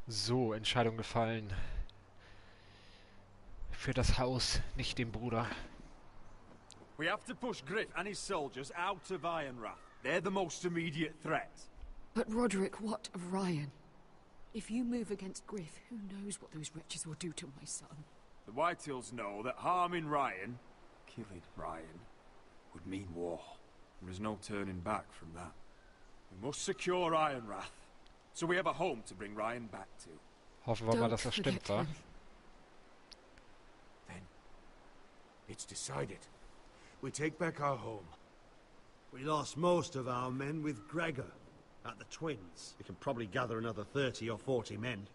So, Entscheidung gefallen. Für das Haus, nicht den Bruder. We have to push Griff and his soldiers out of Ironrath. They're the most immediate threat. But Roderick, what of Ryan? If you move against Griff, who knows what those wretches will do to my son? The Whitehills know that harming Ryan, killing Ryan, would mean war. There is no turning back from that. We must secure Ironrath, so we have a home to bring Ryan back to. Hoffen wir mal, dass das stimmt, wa? Then, it's decided. We take back our home. We lost most of our men with Gregor at the Twins. We can probably gather another 30 or 40 men.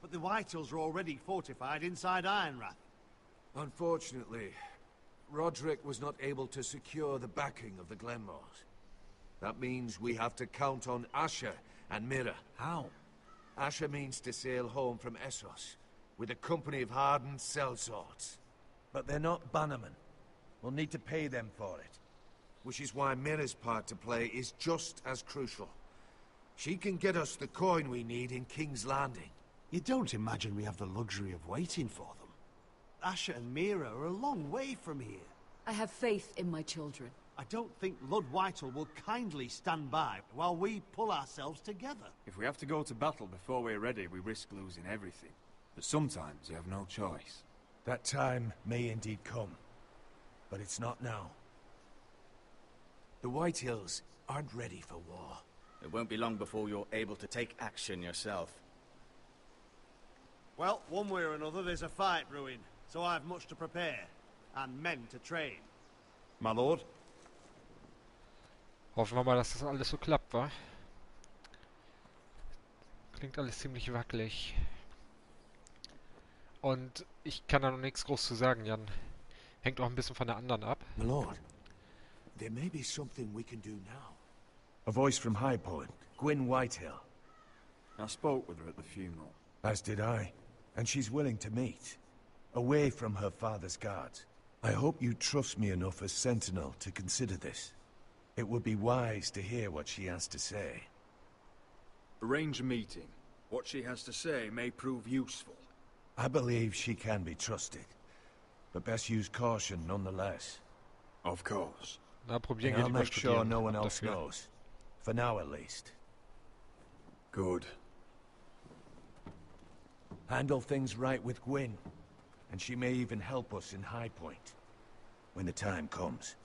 But the Whitehills are already fortified inside Ironrath. Unfortunately, Roderick was not able to secure the backing of the Glenmores. That means we have to count on Asher and Mira. How? Asher means to sail home from Essos with a company of hardened sellswords. But they're not bannermen. We'll need to pay them for it. Which is why Mira's part to play is just as crucial. She can get us the coin we need in King's Landing. You don't imagine we have the luxury of waiting for them? Asher and Mira are a long way from here. I have faith in my children. I don't think Lud Whitehall will kindly stand by while we pull ourselves together. If we have to go to battle before we're ready, we risk losing everything. But sometimes you have no choice. That time may indeed come, but it's not now. The Whitehills aren't ready for war. It won't be long before you're able to take action yourself. Well, one way or another, there's a fight brewing, so I've much to prepare, and men to train. My lord? Hoffen wir mal, dass das alles so klappt, wa? Klingt alles ziemlich wackelig. Und ich kann da noch nichts groß zu sagen, Jan. Hängt auch ein bisschen von der anderen ab. My lord, there may be something we can do now. A voice from High Point, Gwyn Whitehill. I spoke with her at the funeral. As did I, and she's willing to meet. Away from her father's guards. I hope you trust me enough as Sentinel to consider this. It would be wise to hear what she has to say. Arrange a meeting. What she has to say may prove useful. I believe she can be trusted, but best use caution nonetheless. Of course. Na, probieren And I'll wir make sure no one else dafür. knows. For now at least. Good. Handle things right with Gwyn, and she may even help us in High Point, when the time comes.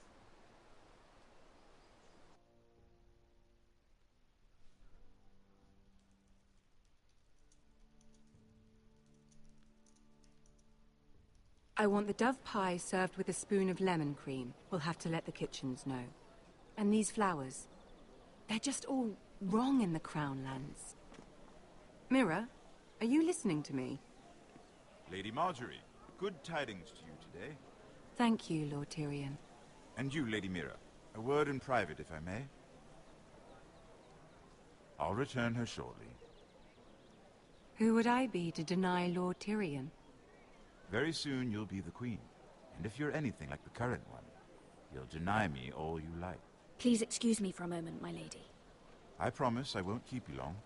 I want the dove pie served with a spoon of lemon cream. We'll have to let the kitchens know. And these flowers. They're just all wrong in the Crown lands. Mira, are you listening to me? Lady Marjorie, good tidings to you today. Thank you, Lord Tyrion. And you, Lady Mira. A word in private, if I may. I'll return her shortly. Who would I be to deny Lord Tyrion? Very soon you'll be the queen. And if you're anything like the current one, you'll deny me all you like. Please excuse me for a moment, my lady. I promise I won't keep you long.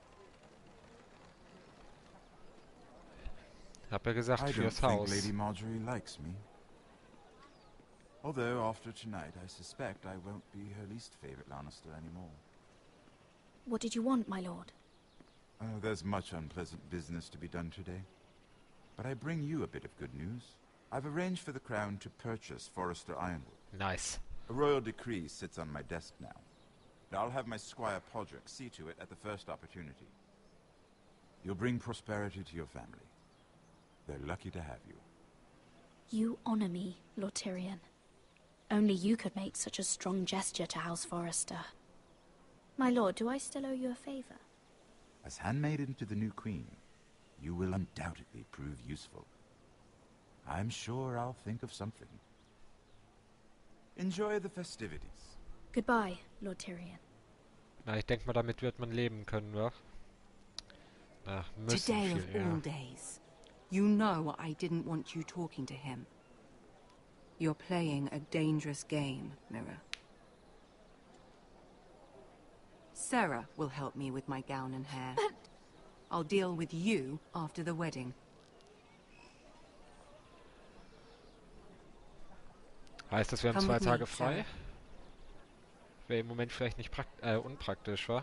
Hab ja gesagt, I don't fürs think Haus. Lady Marjorie likes me. Although after tonight I suspect I won't be her least favorite Lannister anymore. What did you want, my lord? Oh, there's much unpleasant business to be done today. But I bring you a bit of good news. I've arranged for the Crown to purchase Forrester Ironwood. Nice. A royal decree sits on my desk now. And I'll have my squire Podrick see to it at the first opportunity. You'll bring prosperity to your family. They're lucky to have you. You honor me, Lord Tyrion. Only you could make such a strong gesture to House Forrester. My lord, do I still owe you a favor? As handmaiden to the new queen, you will undoubtedly prove useful. I'm sure I'll think of something. Enjoy the festivities. Goodbye, Lord Tyrion. Na, ich denke mal, damit wird man leben können, wa? Na, müssen Today viel of eher. all days. You know I didn't want you talking to him. You're playing a dangerous game, Mira. Sarah will help me with my gown and hair. I'll deal with you after the wedding. Heißt das, wir haben Come 2 with me, Tage frei? Sarah. Wäre im Moment vielleicht nicht unpraktisch, wa?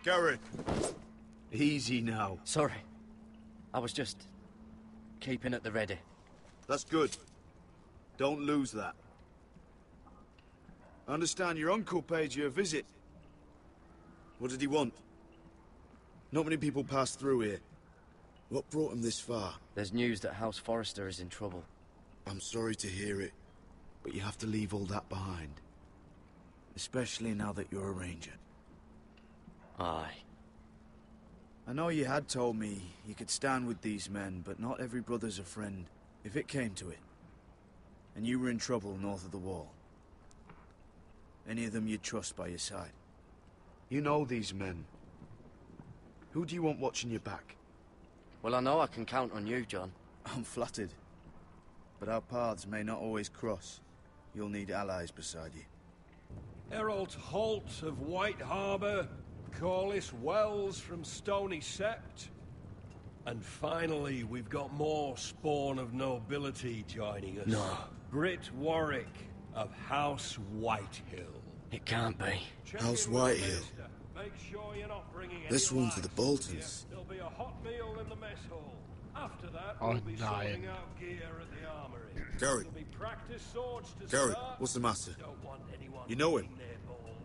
Garrett! Easy now. Sorry. I was just keeping at the ready. That's good. Don't lose that. I understand your uncle paid you a visit. What did he want? Not many people pass through here. What brought him this far? There's news that House Forrester is in trouble. I'm sorry to hear it, but you have to leave all that behind. Especially now that you're a ranger. Aye. I know you had told me you could stand with these men, but not every brother's a friend, if it came to it. And you were in trouble north of the wall. Any of them you'd trust by your side. You know these men. Who do you want watching your back? Well, I know I can count on you, John. I'm flattered. But our paths may not always cross. You'll need allies beside you. Harold Holt of White Harbour, Corliss Wells from Stony Sept. And finally, we've got more spawn of nobility joining us. No. Britt Warwick of House Whitehill. It can't be. House Whitehill. This one's for the Boltons. There'll be a hot meal in the mess hall. After that, Oh, we'll be nein. sorting out gear at the armory. Garrett. There'll be practice swords to Garrett, start. what's the matter? Don't want anyone You know him? eating their balls.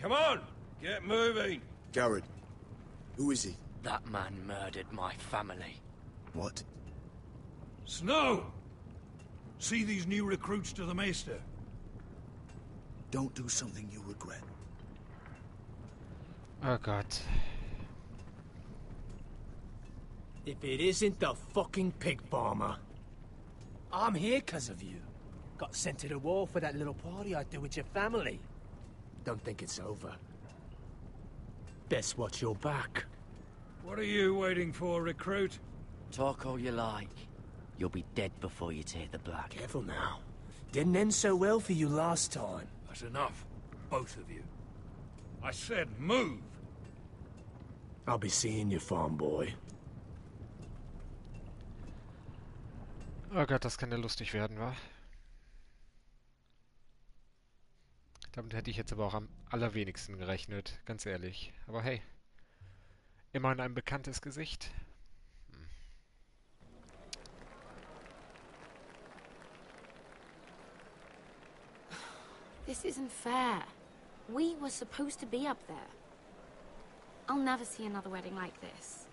Come on, get moving. Garrett. Who is he? That man murdered my family. What? Snow! See these new recruits to the Maester? Don't do something you'll regret. Oh Gott. If it isn't the fucking pig farmer. I'm here 'cause of you. Got sent to the war for that little party I threw with your family. Don't think it's over. Best watch your back. What are you waiting for, recruit? Talk all you like. You'll be dead before you take the black. Careful now. Didn't end so well for you last time. That's enough, both of you. I said move! I'll be seeing you, farm boy. Oh Gott, das kann ja lustig werden, wa? Damit hätte ich jetzt aber auch am allerwenigsten gerechnet, ganz ehrlich. Aber hey, immerhin ein bekanntes Gesicht. This isn't fair. We were supposed to be up there. I'll never see another wedding like this.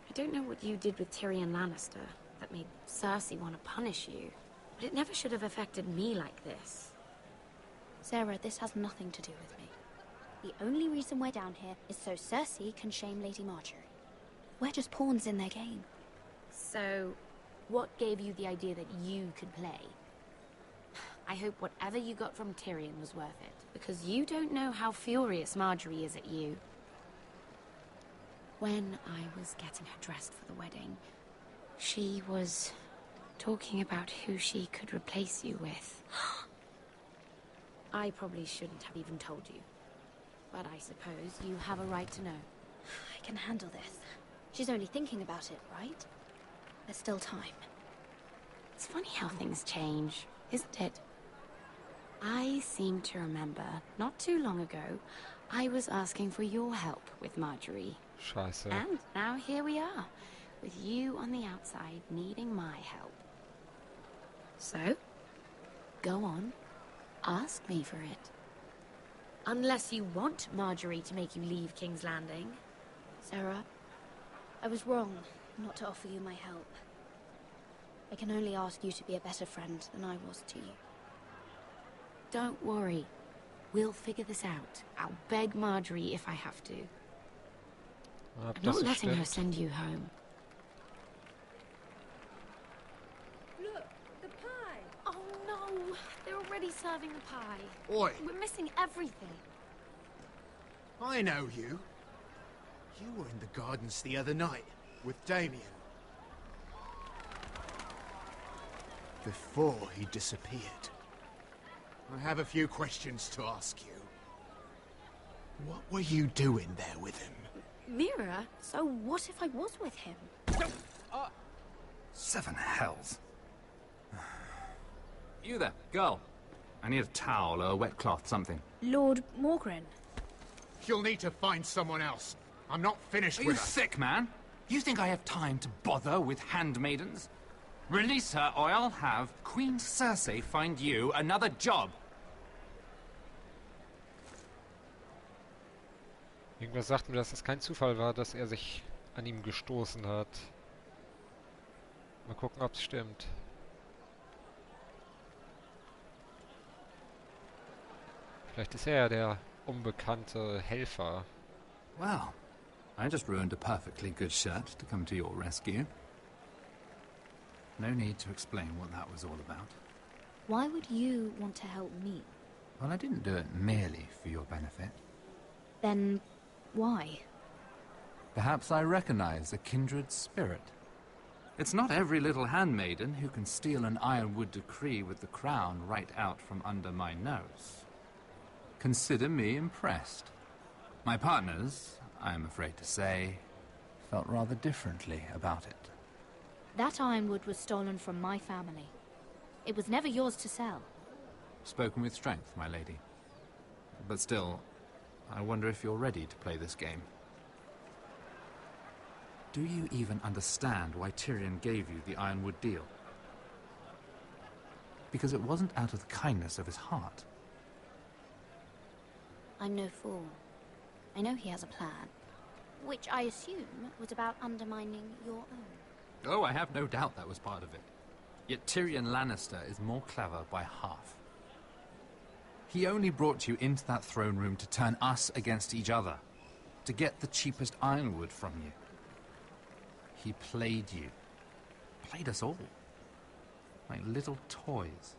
I don't know what you did with Tyrion Lannister that made Cersei want to punish you, but it never should have affected me like this. Sarah, this has nothing to do with me. The only reason we're down here is so Cersei can shame Lady Marjorie. We're just pawns in their game. So, what gave you the idea that you could play? I hope whatever you got from Tyrion was worth it, because you don't know how furious Marjorie is at you. When I was getting her dressed for the wedding, she was talking about who she could replace you with. I probably shouldn't have even told you, but I suppose you have a right to know. I can handle this. She's only thinking about it, right? There's still time. It's funny how things change, isn't it? I seem to remember, not too long ago, I was asking for your help with Marjorie. Scheiße. And now here we are, with you on the outside needing my help. So, go on, ask me for it. Unless you want Marjorie to make you leave King's Landing. Sarah, I was wrong not to offer you my help. I can only ask you to be a better friend than I was to you. Don't worry. We'll figure this out. I'll beg Marjorie if I have to. Ob I'm das not so letting her stimmt? send you home. Look, the pie! Oh no! They're already serving the pie. Oi! We're missing everything. I know you. You were in the gardens the other night with Damien. Before he disappeared. I have a few questions to ask you. What were you doing there with him? Mira, so what if I was with him? Seven hells. You there, girl. I need a towel or a wet cloth, something. Lord Morgren. You'll need to find someone else. I'm not finished Are with you her. sick, man? You think I have time to bother with handmaidens? Release her, or I'll have Queen Cersei find you another job. Irgendwas sagt mir, dass es kein Zufall war, dass er sich an ihm gestoßen hat. Mal gucken, ob es stimmt. Vielleicht ist er ja der unbekannte Helfer. Well, I just ruined a perfectly good shirt to come to your rescue. No need to explain what that was all about. Why would you want to help me? Well, I didn't do it merely for your benefit. Then why? Perhaps I recognize a kindred spirit. It's not every little handmaiden who can steal an ironwood decree with the crown right out from under my nose. Consider me impressed. My partners, I am afraid to say, felt rather differently about it. That ironwood was stolen from my family. It was never yours to sell. Spoken with strength, my lady. But still, I wonder if you're ready to play this game. Do you even understand why Tyrion gave you the ironwood deal? Because it wasn't out of the kindness of his heart. I'm no fool. I know he has a plan. Which I assume was about undermining your own. Oh, I have no doubt that was part of it. Yet Tyrion Lannister is more clever by half. He only brought you into that throne room to turn us against each other, to get the cheapest ironwood from you. He played you. Played us all. Like little toys.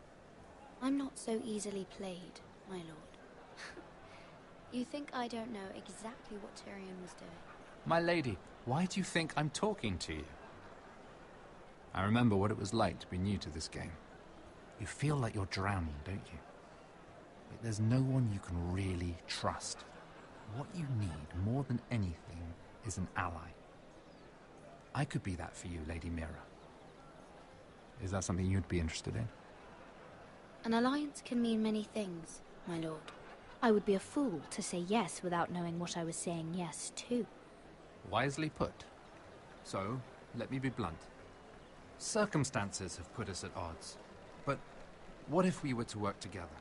I'm not so easily played, my lord. You think I don't know exactly what Tyrion was doing? My lady, why do you think I'm talking to you? I remember what it was like to be new to this game. You feel like you're drowning, don't you? Like there's no one you can really trust. What you need, more than anything, is an ally. I could be that for you, Lady Mira. Is that something you'd be interested in? An alliance can mean many things, my lord. I would be a fool to say yes without knowing what I was saying yes to. Wisely put. So, let me be blunt. Circumstances have put us at odds. But what if we were to work together?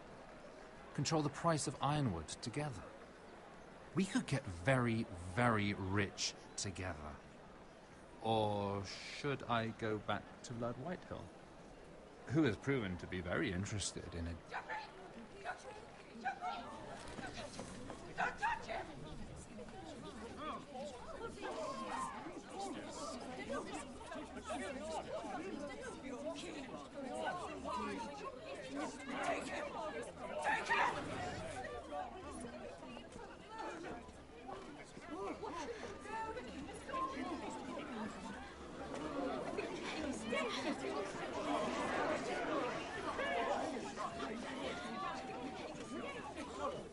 Control the price of ironwood together? We could get very, very rich together. Or should I go back to Lord Whitehill, who has proven to be very interested in it?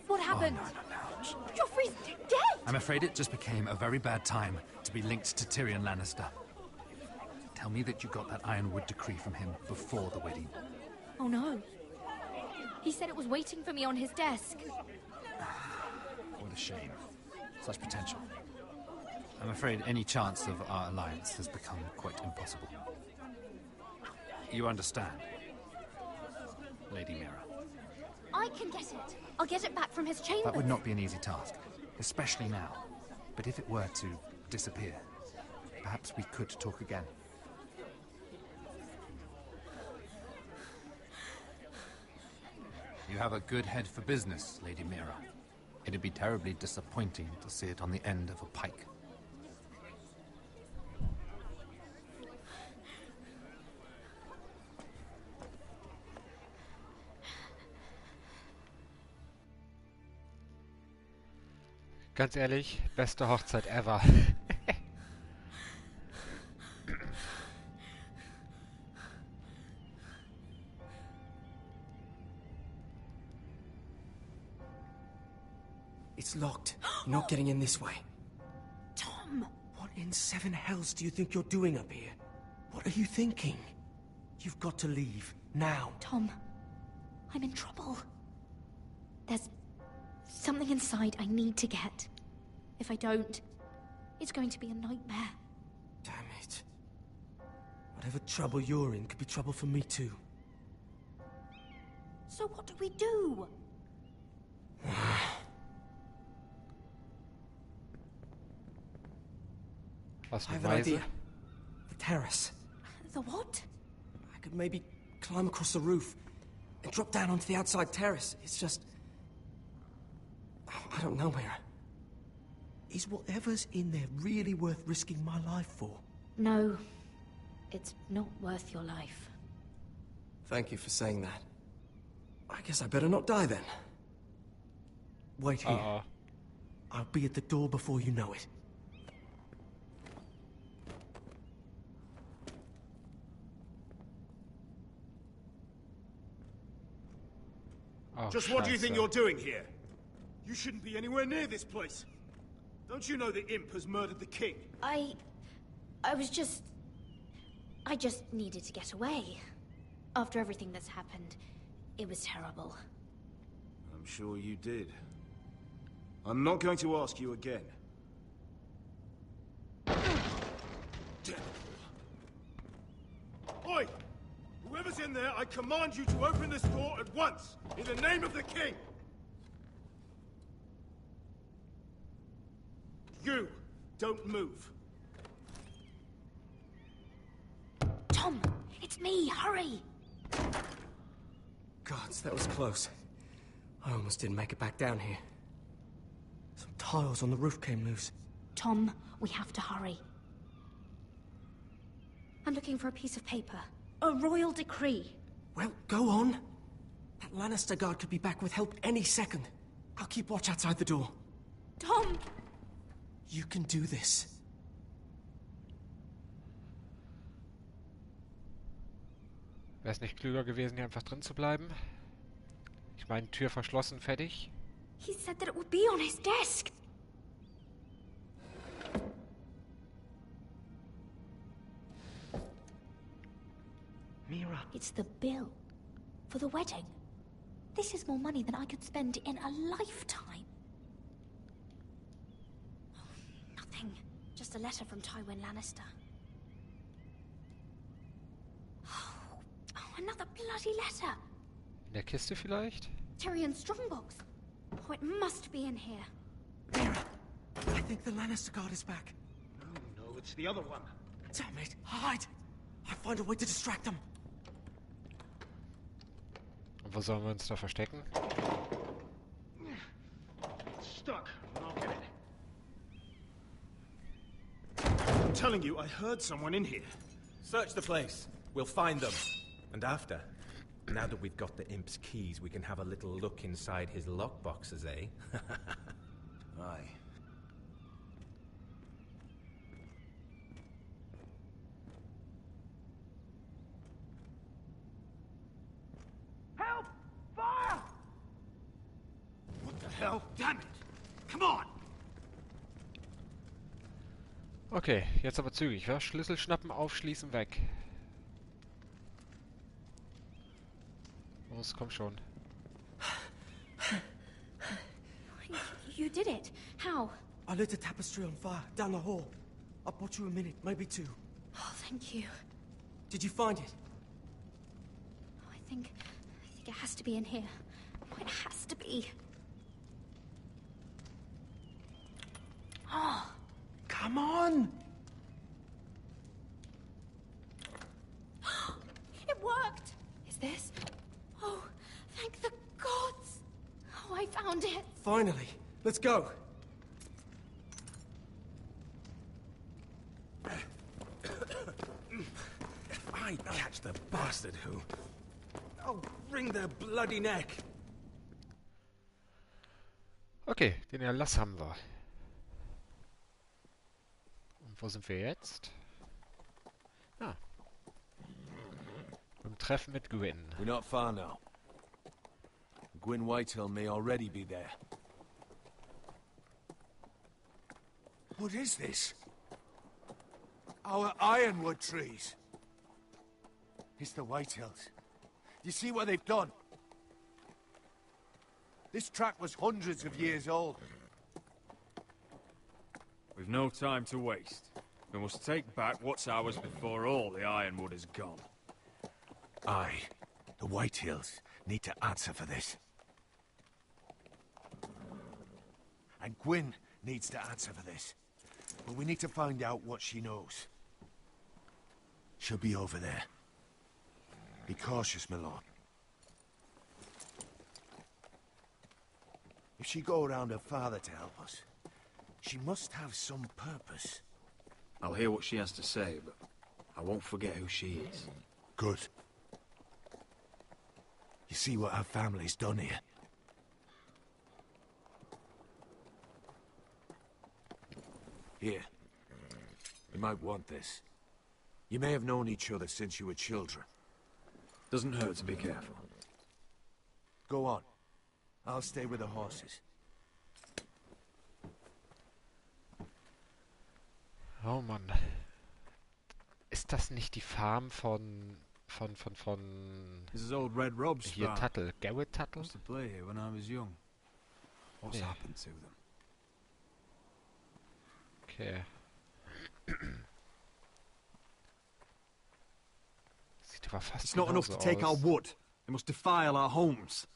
What happened? Joffrey's dead! I'm afraid it just became a very bad time to be linked to Tyrion Lannister. Tell me that you got that ironwood decree from him before the wedding. Oh no. He said it was waiting for me on his desk. What a shame. Such potential. I'm afraid any chance of our alliance has become quite impossible. You understand, Lady Mira? I can get it. I'll get it back from his chambers. That would not be an easy task, especially now. But if it were to disappear, perhaps we could talk again. You have a good head for business, Lady Mira. It'd be terribly disappointing to see it on the end of a pike. Ganz ehrlich, beste Hochzeit ever. It's locked. You're not getting in this way. Tom! What in seven hells do you think you're doing up here? What are you thinking? You've got to leave. Now. Tom, I'm in trouble. There's something inside I need to get. If I don't, it's going to be a nightmare. Damn it. Whatever trouble you're in could be trouble for me too. So what do we do? I have an idea. The terrace. The what? I could maybe climb across the roof and drop down onto the outside terrace. It's just... I don't know, Mira. Is whatever's in there really worth risking my life for? No. It's not worth your life. Thank you for saying that. I guess I better not die then. Wait here. I'll be at the door before you know it. Just what do you think you're doing here? You shouldn't be anywhere near this place. Don't you know the imp has murdered the king? I just needed to get away. After everything that's happened, it was terrible. I'm sure you did. I'm not going to ask you again. Oi! Whoever's in there, I command you to open this door at once, in the name of the king! You, don't move. Tom, it's me, hurry! Gods, that was close. I almost didn't make it back down here. Some tiles on the roof came loose. Tom, we have to hurry. I'm looking for a piece of paper. A royal decree. Well, go on. That Lannister guard could be back with help any second. I'll keep watch outside the door. Tom! You can do this. Wäre es nicht klüger gewesen, hier einfach drin zu bleiben? Ich meine, Tür verschlossen, fertig. He said that it would be on his desk. Mira. It's the bill for the wedding. This is more money than I could spend in a lifetime. Nothing. Just a letter from Tywin Lannister. Oh, another bloody letter. In der Kiste vielleicht? Tyrion's strongbox. Oh, it must be in here. Mira, I think the Lannister guard is back. No, it's the other one. Damn it, hide! I'll find a way to distract them. Und wo sollen wir uns da verstecken? It's stuck. I'll get it. I'm telling you, I heard someone in here. Search the place. We'll find them. And after, now that we've got the imp's keys, we can have a little look inside his lockboxes, eh? Aye. Help! Fire! What the hell? Damn it! Come on! Okay, jetzt aber zügig, wa? Schlüssel schnappen, aufschließen, weg. Los, komm schon. You did it. How? I lit a tapestry on fire down the hall. I bought you a minute, maybe two. Oh, thank you. Did you find it? I think it has to be in here. Oh, it has to be. Oh. Come on! It worked! Is this? Oh, thank the gods! Oh, I found it! Finally. Let's go. If I catch the bastard who... I'll wring their bloody neck. Okay, den Erlass haben wir. wo sind wir jetzt? Ah. Beim Treffen mit Gwyn. We're not far now. Gwyn Whitehall may already be there. What is this? Our ironwood trees. It's the Whitehills. You see what they've done? This track was hundreds of years old. We've no time to waste. We must take back what's ours before all the ironwood is gone. Aye. The Whitehills need to answer for this. And Gwyn needs to answer for this. But we need to find out what she knows. She'll be over there. Be cautious, my lord. If she go around her father to help us, she must have some purpose. I'll hear what she has to say, but I won't forget who she is. Good. You see what her family's done here? Here. You might want this. You may have known each other since you were children. Doesn't hurt to be careful. Go on. I'll stay with the horses. Oh Mann. Ist das nicht die Farm von This is old Red Rob's hier farm. Tuttle? Garrett Tuttle? Used to play here when I was young. What's Yeah. happened to them? Okay. Sieht aber fast It's not enough to genauso take our aus. wood. They must defile our homes.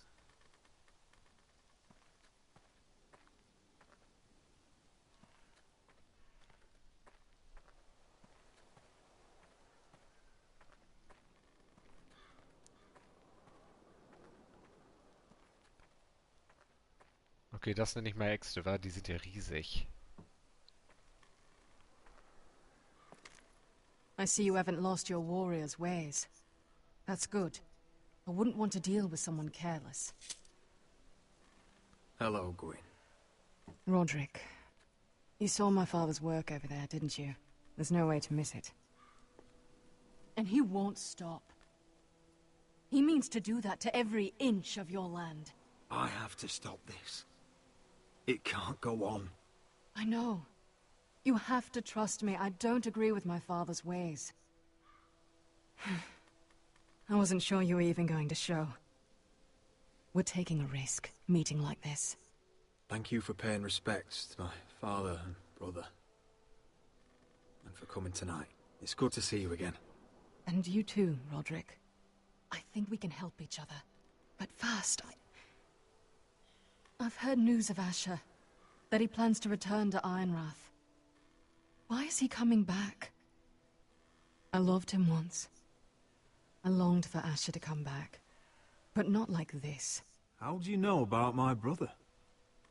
Okay, das nenne ich mal Äxte, wa? Die sind ja riesig. I see you haven't lost your warrior's ways. That's good. I wouldn't want to deal with someone careless. Hello, Gwyn. Roderick, you saw my father's work over there, didn't you? There's no way to miss it. And he won't stop. He means to do that to every inch of your land. I have to stop this. It can't go on. I know. You have to trust me. I don't agree with my father's ways. I wasn't sure you were even going to show. We're taking a risk, meeting like this. Thank you for paying respects to my father and brother. And for coming tonight. It's good to see you again. And you too, Roderick. I think we can help each other. But first, I've heard news of Asher. That he plans to return to Ironrath. Why is he coming back? I loved him once. I longed for Asher to come back. But not like this. How do you know about my brother?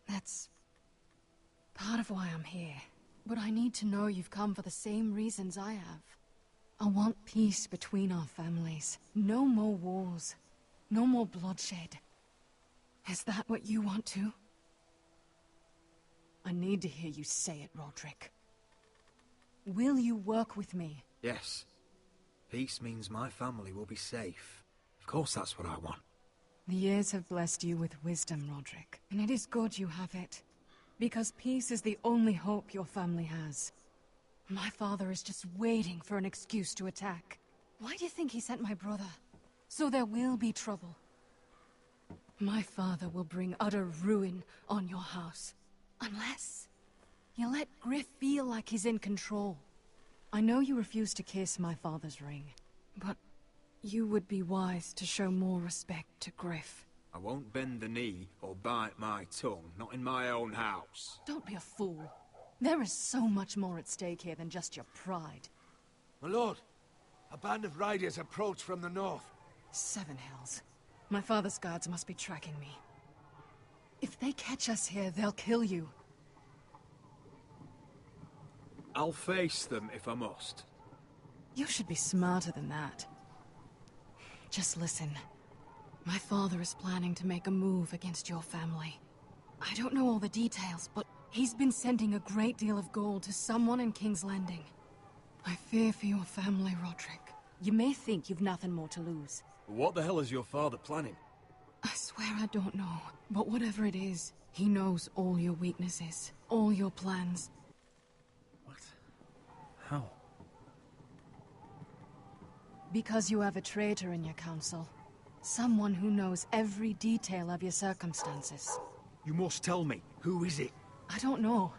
That's part of why I'm here. But I need to know you've come for the same reasons I have. I want peace between our families. No more wars. No more bloodshed. Is that what you want too? I need to hear you say it, Roderick. Will you work with me? Yes. Peace means my family will be safe. Of course that's what I want. The years have blessed you with wisdom, Roderick. And it is good you have it. Because peace is the only hope your family has. My father is just waiting for an excuse to attack. Why do you think he sent my brother? So there will be trouble. My father will bring utter ruin on your house. Unless you let Griff feel like he's in control. I know you refuse to kiss my father's ring, but you would be wise to show more respect to Griff. I won't bend the knee or bite my tongue, not in my own house. Don't be a fool. There is so much more at stake here than just your pride. My lord, a band of riders approach from the north. Seven Hells. My father's guards must be tracking me. If they catch us here, they'll kill you. I'll face them if I must. You should be smarter than that. Just listen. My father is planning to make a move against your family. I don't know all the details, but He's been sending a great deal of gold to someone in King's Landing. I fear for your family, Roderick. You may think you've nothing more to lose. What the hell is your father planning? I swear I don't know, but whatever it is, he knows all your weaknesses, all your plans. What? How? Because you have a traitor in your council. Someone who knows every detail of your circumstances. You must tell me. Who is it? I don't know.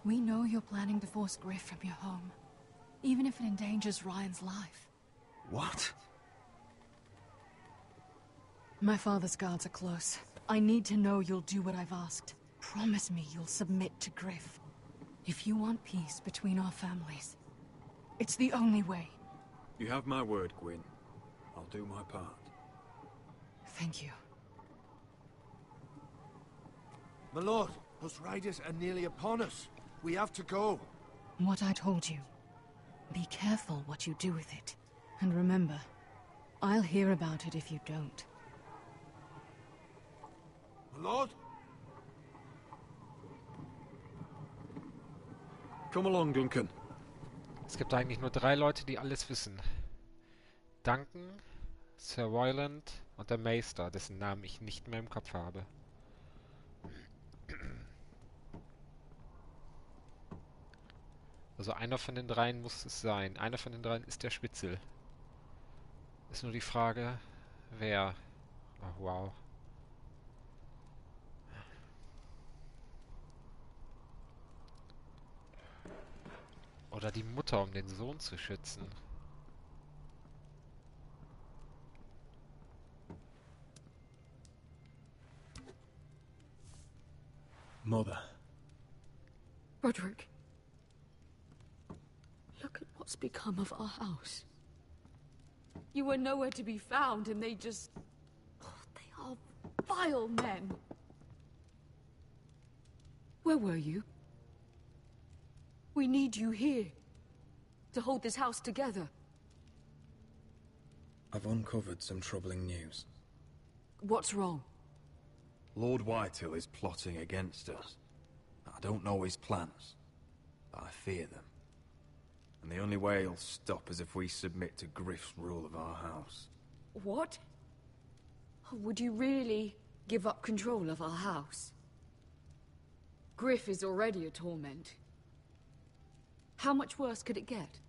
We know you're planning to force Griff from your home, even if it endangers Ryan's life. What? My father's guards are close. I need to know you'll do what I've asked. Promise me you'll submit to Griff. If you want peace between our families, it's the only way. You have my word, Gwyn. I'll do my part. Thank you. My lord, those riders are nearly upon us. We have to go. What I told you. Be careful what you do with it. And remember, I'll hear about it if you don't. My lord? Come along, Duncan. Es gibt eigentlich nur 3 Leute, die alles wissen. Duncan, Sir Royland und der Meister, dessen Namen ich nicht mehr im Kopf habe. Also einer von den 3 muss es sein. Einer von den 3 ist der Spitzel. Ist nur die Frage, wer. Oh, wow. Oder die Mutter, um den Sohn zu schützen. Mother. Roderick. Look at what's become of our house. You were nowhere to be found, and they just... Oh, they are vile men. Where were you? We need you here. To hold this house together. I've uncovered some troubling news. What's wrong? Lord Whitehill is plotting against us. I don't know his plans, but I fear them. And the only way he'll stop is if we submit to Griff's rule of our house. What? Would you really give up control of our house? Griff is already a torment. How much worse could it get?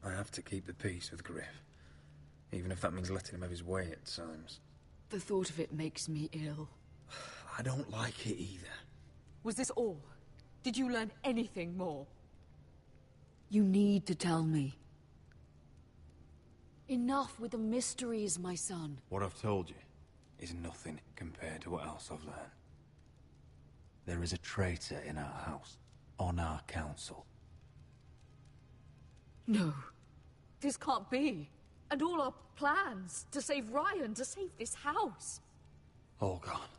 I have to keep the peace with Griff, even if that means letting him have his way at times. The thought of it makes me ill. I don't like it either. Was this all? Did you learn anything more? You need to tell me. Enough with the mysteries, my son. What I've told you is nothing compared to what else I've learned. There is a traitor in our house, on our council. No. This can't be. And all our plans to save Ryan, to save this house. All gone.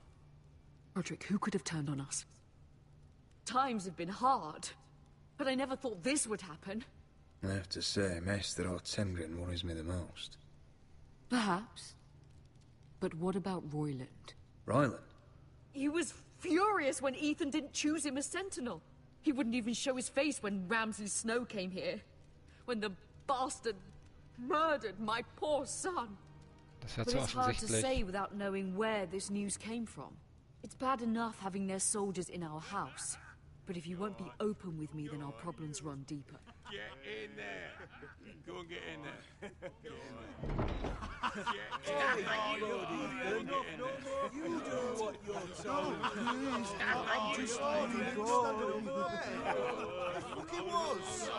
Roderick, who could have turned on us? Times have been hard, but I never thought this would happen. I have to say, Maester Ortengren worries me the most. Perhaps. But what about Royland? Royland? He was furious when Ethan didn't choose him as Sentinel. He wouldn't even show his face when Ramsay Snow came here. When the bastard murdered my poor son. Das But it's hard to say without knowing where this news came from. It's bad enough having their soldiers in our house. But if you won't be open with me, then our problems run deeper. Get in there. Go and get in there. Get in there. You do what you're told. I'm just leaving go. Look, he was.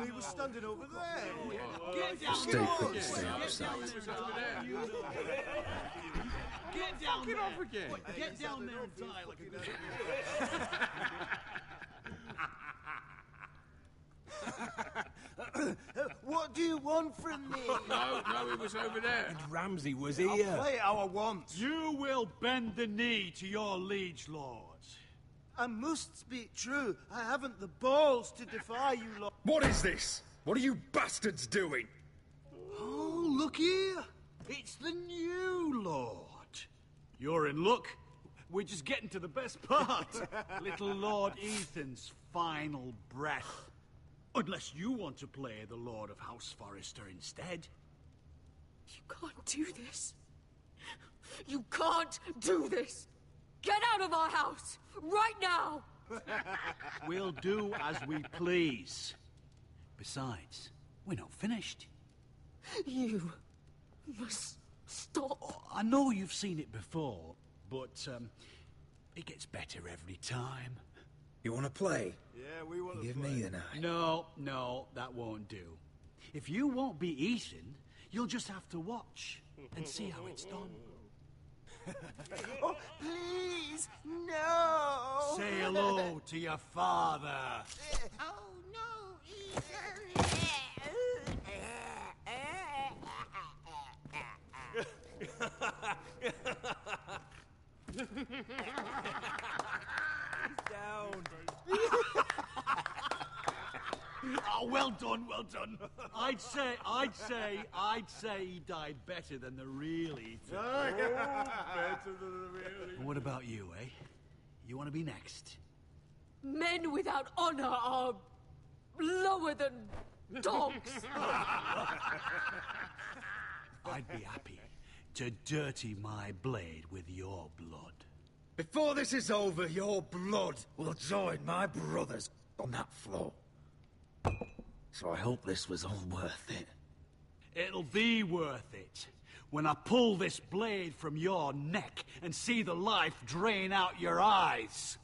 He was standing over there. Get down. Stay put, stay out of sight. Get down there. Off again. Get down there and die like a What do you want from me? No, it was over there. And Ramsay was here. I'll play how I want. You will bend the knee to your liege lord. I must speak true. I haven't the balls to defy you, lord. What is this? What are you bastards doing? Oh, look here. It's the new lord. You're in luck. We're just getting to the best part. Little Lord Ethan's final breath. Unless you want to play the Lord of House Forrester instead. You can't do this. You can't do this. Get out of our house, right now! We'll do as we please. Besides, we're not finished. You must stop. Oh, I know you've seen it before, but it gets better every time. You want to play? Yeah, we want to Give play. me the knife. No, that won't do. If you won't be Ethan, you'll just have to watch and see how it's done. Oh, please, no! Say hello to your father. Oh, no, Ethan! Down. Oh, well done, well done. I'd say he died better than the real Ethan. Better than the real. What about you, eh? You want to be next? Men without honor are lower than dogs. I'd be happy to dirty my blade with your blood. Before this is over, your blood will join my brother's on that floor. So I hope this was all worth it. It'll be worth it when I pull this blade from your neck and see the life drain out your eyes.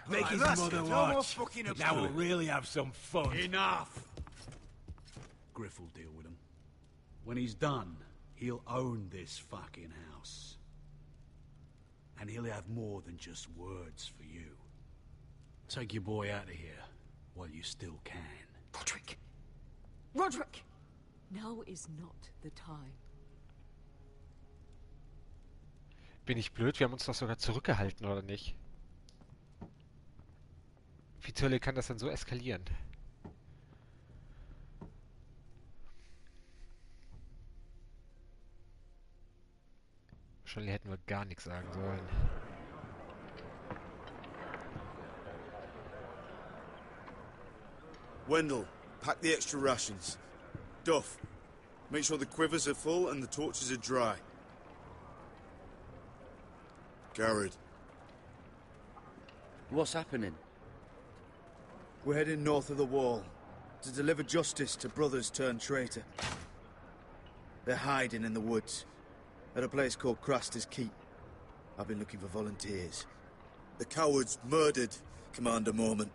Make his mother watch. Now we'll really have some fun. Enough! Griff will deal with him. When he's done, he'll own this fucking house. And he'll have more than just words for you. Take your boy out of here while you still can. Roderick! Roderick! Now is not the time. Bin ich blöd? Wir haben uns doch sogar zurückgehalten, oder nicht? Wie zur Hölle kann das denn so eskalieren? Wahrscheinlich hätten wir gar nichts sagen sollen. Wendell, pack the extra rations. Duff, make sure the quivers are full and the torches are dry. Garrett. What's happening? We're heading north of the wall to deliver justice to brothers turned traitor. They're hiding in the woods at a place called Craster's Keep. I've been looking for volunteers. The cowards murdered Commander Mormont.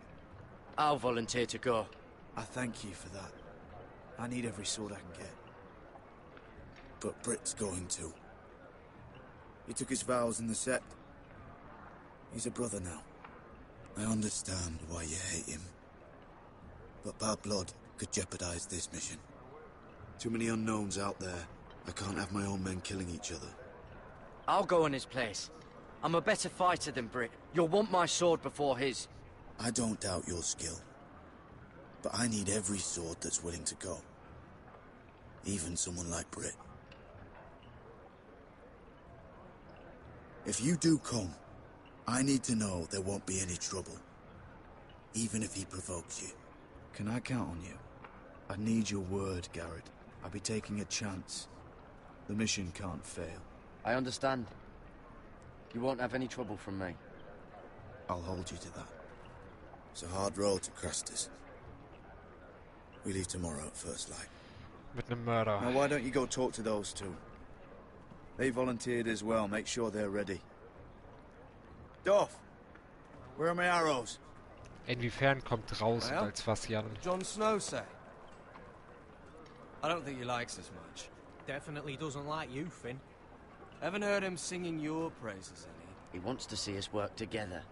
I'll volunteer to go. I thank you for that. I need every sword I can get. But Britt's going too. He took his vows in the sect. He's a brother now. I understand why you hate him. But bad blood could jeopardize this mission. Too many unknowns out there. I can't have my own men killing each other. I'll go in his place. I'm a better fighter than Britt. You'll want my sword before his. I don't doubt your skill. But I need every sword that's willing to go. Even someone like Britt. If you do come, I need to know there won't be any trouble. Even if he provokes you. Can I count on you? I need your word, Garrett. I'll be taking a chance. The mission can't fail. I understand. You won't have any trouble from me. I'll hold you to that. It's a hard road to Craster's. We leave tomorrow at first light. Mit nem Mörder. Now why don't you go talk to those two? They volunteered as well. Make sure they're ready. Duff! Where are my arrows? Inwiefern kommt raus Well, als Vassian? Jon Snow say? I don't think he likes us much. Definitely doesn't like you, Finn. Haven't heard him singing your praises any. He wants to see us work together.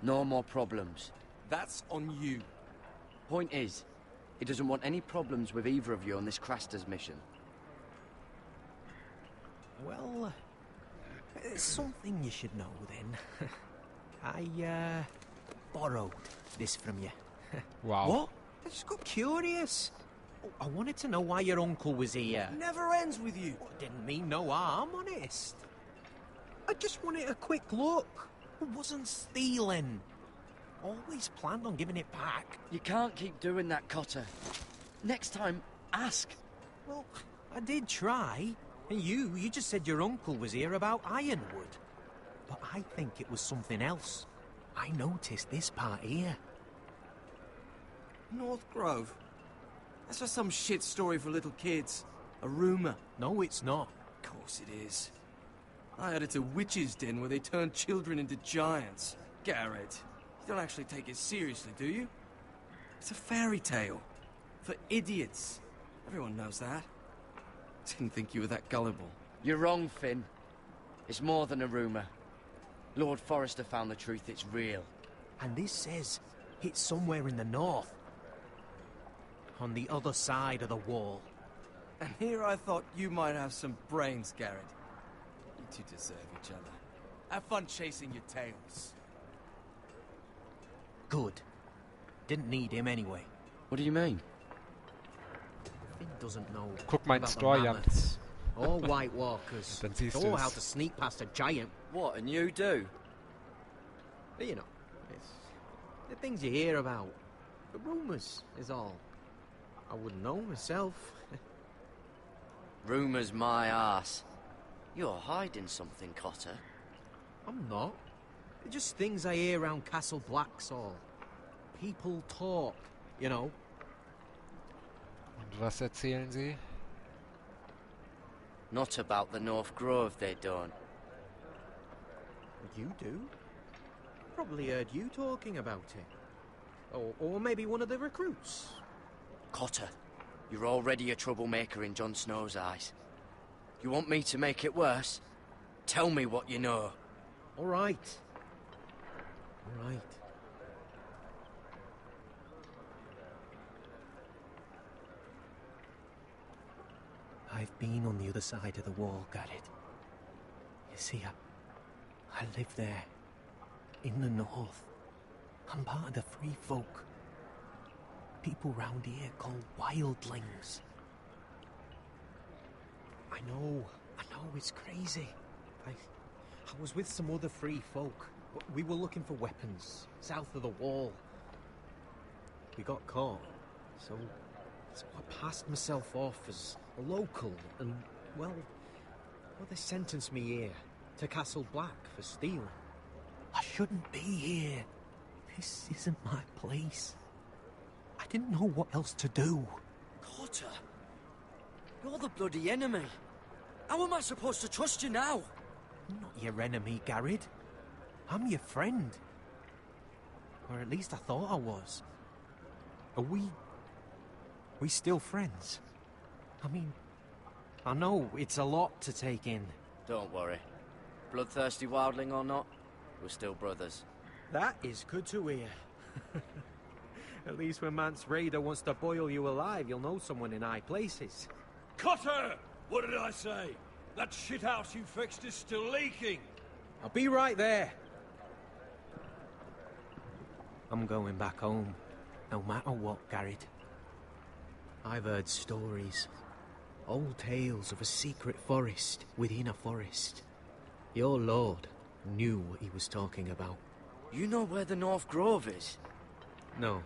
No more problems. That's on you. Point is, he doesn't want any problems with either of you on this Craster's mission. Well, there's something you should know then. I borrowed this from you. Wow. What? I just got curious. I wanted to know why your uncle was here. Never ends with you. Didn't mean no harm, honest. I just wanted a quick look. I wasn't stealing. Always planned on giving it back. You can't keep doing that, Cotter. Next time, ask. Well, I did try. And you just said your uncle was here about ironwood. But I think it was something else. I noticed this part here. North Grove? That's just some shit story for little kids. A rumour. No, it's not. Of course it is. I heard it's a witch's den where they turn children into giants. Garrett, you don't actually take it seriously, do you? It's a fairy tale. For idiots. Everyone knows that. Didn't think you were that gullible. You're wrong, Finn. It's more than a rumour. Lord Forrester found the truth, it's real. And this says it's somewhere in the north. On the other side of the wall. And here I thought you might have some brains, Garrett. You two deserve each other. Have fun chasing your tails. Good. Didn't need him anyway. What do you mean? Finn doesn't know Guck mal in about the Store, Jan. mammoths, or White Walkers, Dann siehst or du's. how to sneak past a giant. What, and you do? But you know, it's the things you hear about. The rumours is all. I wouldn't know myself. Rumours my arse. You're hiding something, Cotter. I'm not. They're just things I hear around Castle Blacksall. People talk, you know. Und was erzählen sie? Not about the North Grove, they don't. You do? Probably heard you talking about it. Or maybe one of the recruits. Cotter, you're already a troublemaker in Jon Snow's eyes. You want me to make it worse? Tell me what you know. All right. All right. I've been on the other side of the wall, Garrett. You see, I live there. In the north. I'm part of the free folk. People round here call wildlings. I know it's crazy. I was with some other free folk. We were looking for weapons, south of the wall. We got caught, so I passed myself off as a local, and, well, they sentenced me here, to Castle Black, for stealing. I shouldn't be here. This isn't my place. I didn't know what else to do. Cotter, you're the bloody enemy. How am I supposed to trust you now? I'm not your enemy, Garrett. I'm your friend. Or at least I thought I was. Are we still friends? I mean, I know it's a lot to take in. Don't worry. Bloodthirsty wildling or not, we're still brothers. That is good to hear. At least when Mance Raider wants to boil you alive, you'll know someone in high places. Cotter! What did I say? That shithouse you fixed is still leaking! I'll be right there. I'm going back home, no matter what, Garrett. I've heard stories. Old tales of a secret forest within a forest. Your lord knew what he was talking about. You know where the North Grove is? No,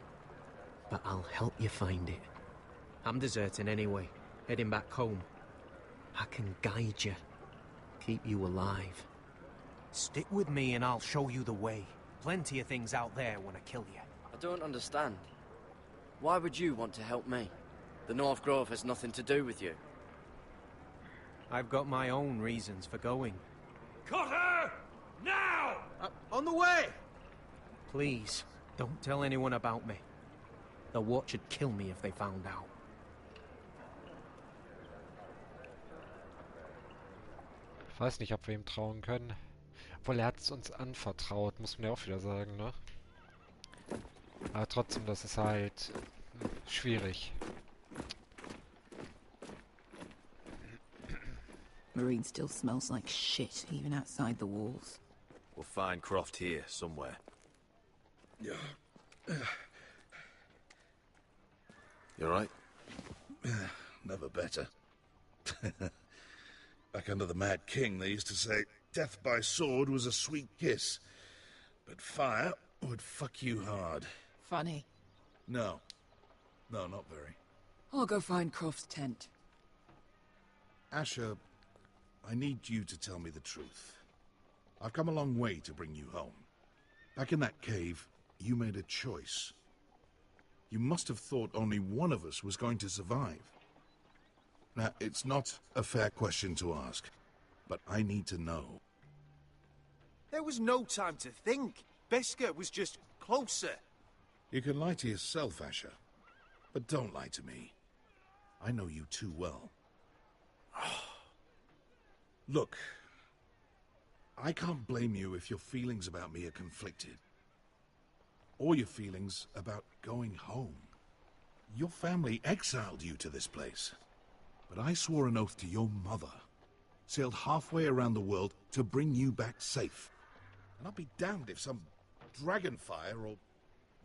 but I'll help you find it. I'm deserting anyway, heading back home. I can guide you, keep you alive. Stick with me and I'll show you the way. Plenty of things out there want to kill you. I don't understand. Why would you want to help me? The North Grove has nothing to do with you. I've got my own reasons for going. Cotter! Now! On the way! Please, don't tell anyone about me. The Watch would kill me if they found out. Ich weiß nicht, ob wir ihm trauen können. Obwohl, er hat es uns anvertraut, muss man ja auch wieder sagen, ne? Aber trotzdem, das ist halt schwierig. Marine still smells like shit, even outside the walls. We'll find Croft here, somewhere. Yeah. You alright? Never better. Back under the Mad King, they used to say, death by sword was a sweet kiss, but fire would fuck you hard. Funny. No. No, not very. I'll go find Croft's tent. Asher, I need you to tell me the truth. I've come a long way to bring you home. Back in that cave, you made a choice. You must have thought only one of us was going to survive. Now, it's not a fair question to ask, but I need to know. There was no time to think. Beskar was just closer. You can lie to yourself, Asher, but don't lie to me. I know you too well. Look, I can't blame you if your feelings about me are conflicted. Or your feelings about going home. Your family exiled you to this place. But I swore an oath to your mother. Sailed halfway around the world to bring you back safe. And I'll be damned if some dragonfire or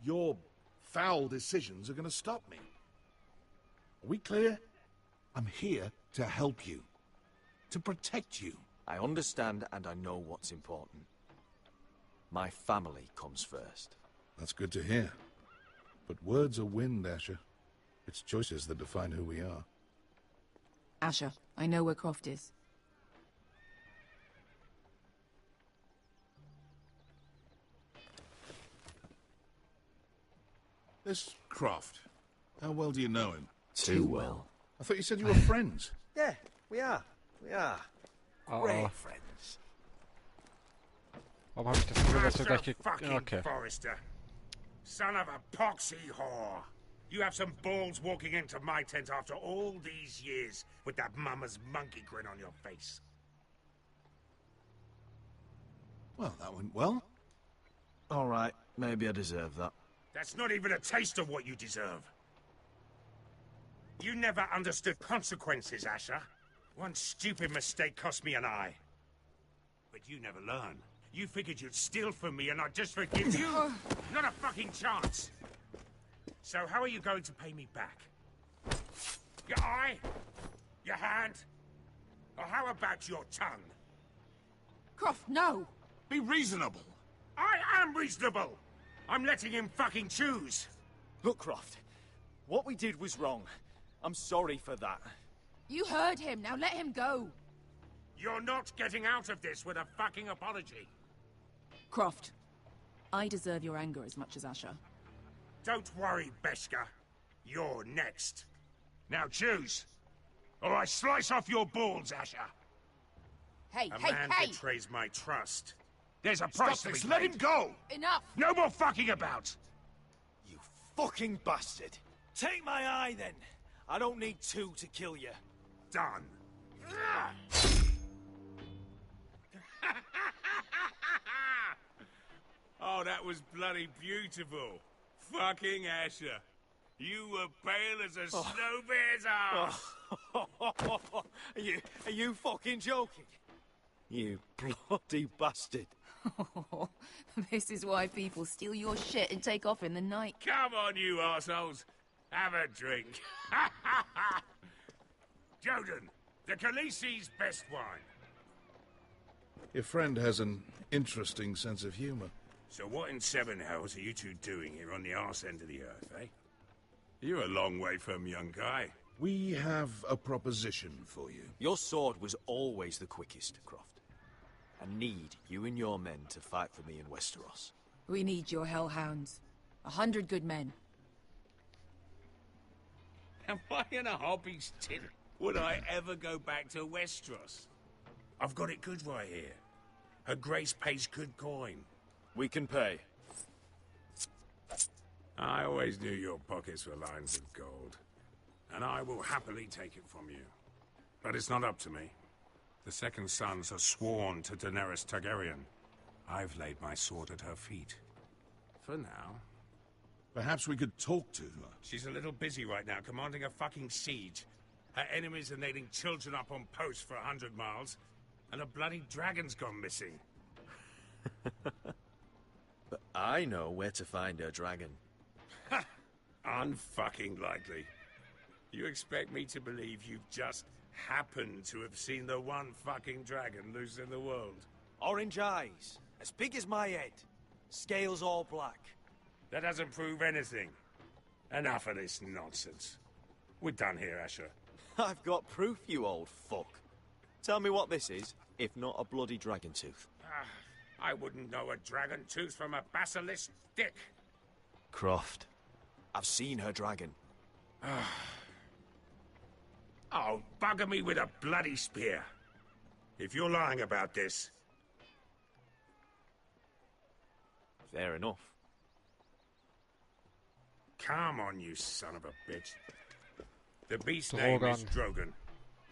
your foul decisions are going to stop me. Are we clear? I'm here to help you. To protect you. I understand and I know what's important. My family comes first. That's good to hear. But words are wind, Asher. It's choices that define who we are. Asher, I know where Croft is. This Croft, how well do you know him? Too well. I thought you said you were friends. Yeah, we are. We are. Great friends. Warum habe ich das Gefühl, dass wir gleich fucking okay. Forrester. Son of a poxy whore. You have some balls walking into my tent after all these years with that mama's monkey grin on your face. Well, that went well. All right, maybe I deserve that. That's not even a taste of what you deserve. You never understood consequences, Asher. One stupid mistake cost me an eye. But you never learn. You figured you'd steal from me and I'd just forgive you? Not a fucking chance. So how are you going to pay me back? Your eye? Your hand? Or how about your tongue? Croft, no! Be reasonable. I am reasonable! I'm letting him fucking choose. Look, Croft, what we did was wrong. I'm sorry for that. You heard him, now let him go! You're not getting out of this with a fucking apology. Croft, I deserve your anger as much as Asher. Don't worry, Beskar. You're next. Now choose, or I slice off your balls, Asher. Hey, A man betrays my trust. There's a price to be paid. Let him go! Enough! No more fucking about! You fucking bastard! Take my eye, then. I don't need two to kill you. Done. Oh, that was bloody beautiful. Fucking Asher. You were pale as a snow bear's arse. Are you fucking joking? You bloody bastard. This is why people steal your shit and take off in the night. Come on, you arseholes. Have a drink. Joden, the Khaleesi's best wine. Your friend has an interesting sense of humor. So what in seven hells are you two doing here on the arse end of the earth, eh? You're a long way from young guy. We have a proposition for you. Your sword was always the quickest, Croft. I need you and your men to fight for me in Westeros. We need your hellhounds. 100 good men. Am I in a hobby's tin? Would I ever go back to Westeros? I've got it good right here. Her Grace pays good coin. We can pay. I always knew your pockets were lined with gold. And I will happily take it from you. But it's not up to me. The Second Sons are sworn to Daenerys Targaryen. I've laid my sword at her feet. For now. Perhaps we could talk to her. She's a little busy right now, commanding a fucking siege. Her enemies are nailing children up on posts for 100 miles, and a bloody dragon's gone missing. But I know where to find her dragon. Ha! Unfucking likely. You expect me to believe you've just happened to have seen the one fucking dragon loose in the world? Orange eyes, as big as my head. Scales all black. That doesn't prove anything. Enough of this nonsense. We're done here, Asher. I've got proof, you old fuck. Tell me what this is, if not a bloody dragon tooth. I wouldn't know a dragon tooth from a basilisk dick. Croft. I've seen her dragon. Oh, bugger me with a bloody spear. If you're lying about this... Fair enough. Come on, you son of a bitch. The beast's name is Drogon.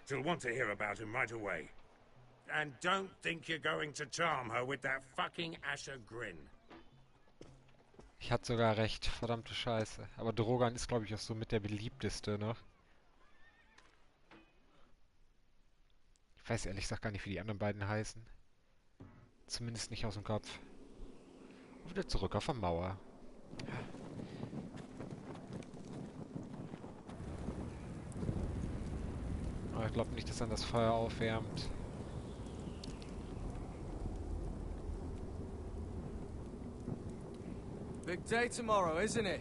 She'll want to hear about him right away. And don't think you're going to charm her with that fucking Asher grin. Ich hatte sogar recht, verdammte Scheiße. Aber Drogon ist, glaube ich, auch so mit der beliebteste, ne? Ich weiß ehrlich gesagt gar nicht, wie die anderen beiden heißen. Zumindest nicht aus dem Kopf. Und wieder zurück auf der Mauer. Aber ich glaube nicht, dass dann das Feuer aufwärmt. Big day tomorrow, isn't it?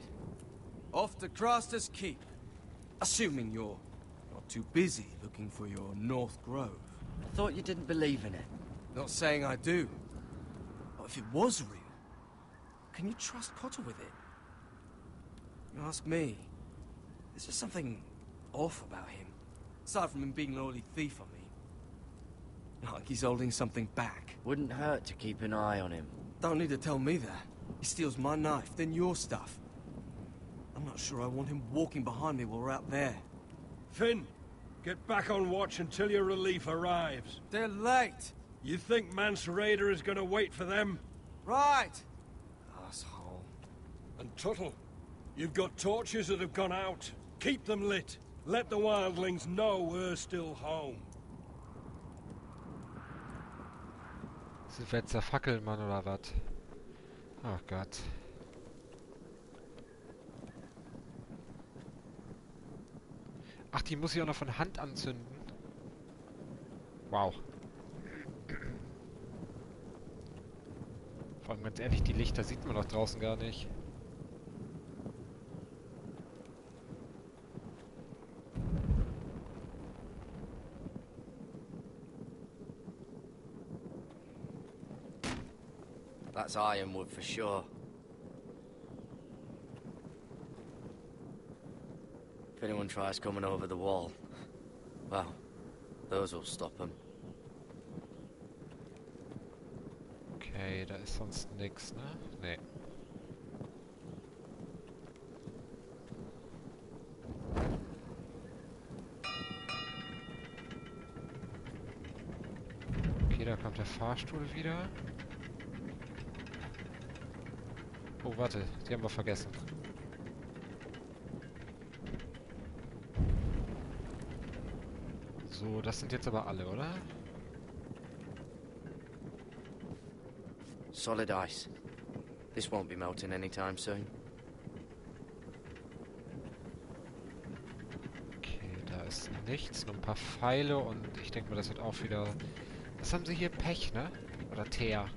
Off to Craster's Keep. Assuming you're not too busy looking for your North Grove. I thought you didn't believe in it. Not saying I do. But if it was real, can you trust Potter with it? You ask me, there's just something off about him. Aside from him being an early thief, I mean. Like he's holding something back. Wouldn't hurt to keep an eye on him. Don't need to tell me that. He steals my knife, then your stuff. I'm not sure I want him walking behind me while we're out there. Finn, get back on watch until your relief arrives. They're late. You think Mance Rayder is going to wait for them? Right. Asshole. And Tuttle, you've got torches that have gone out. Keep them lit. Let the wildlings know we're still home. Sind wir jetzt der Fackelmann oder was? Oh Gott. Ach, die muss ich auch noch von Hand anzünden. Wow. Vor allem ganz ehrlich, die Lichter sieht man doch draußen gar nicht. That's ironwood for sure. If anyone tries coming over the wall, well, those will stop them. Okay, da ist sonst nix, ne? Nee. Okay, da kommt der Fahrstuhl wieder. Oh, warte, die haben wir vergessen. So, das sind jetzt aber alle, oder? Solid ice. This won't be melting anytime soon. Okay, da ist nichts, nur ein paar Pfeile und ich denke mal, das wird auch wieder... Was haben sie hier? Pech, ne? Oder Teer?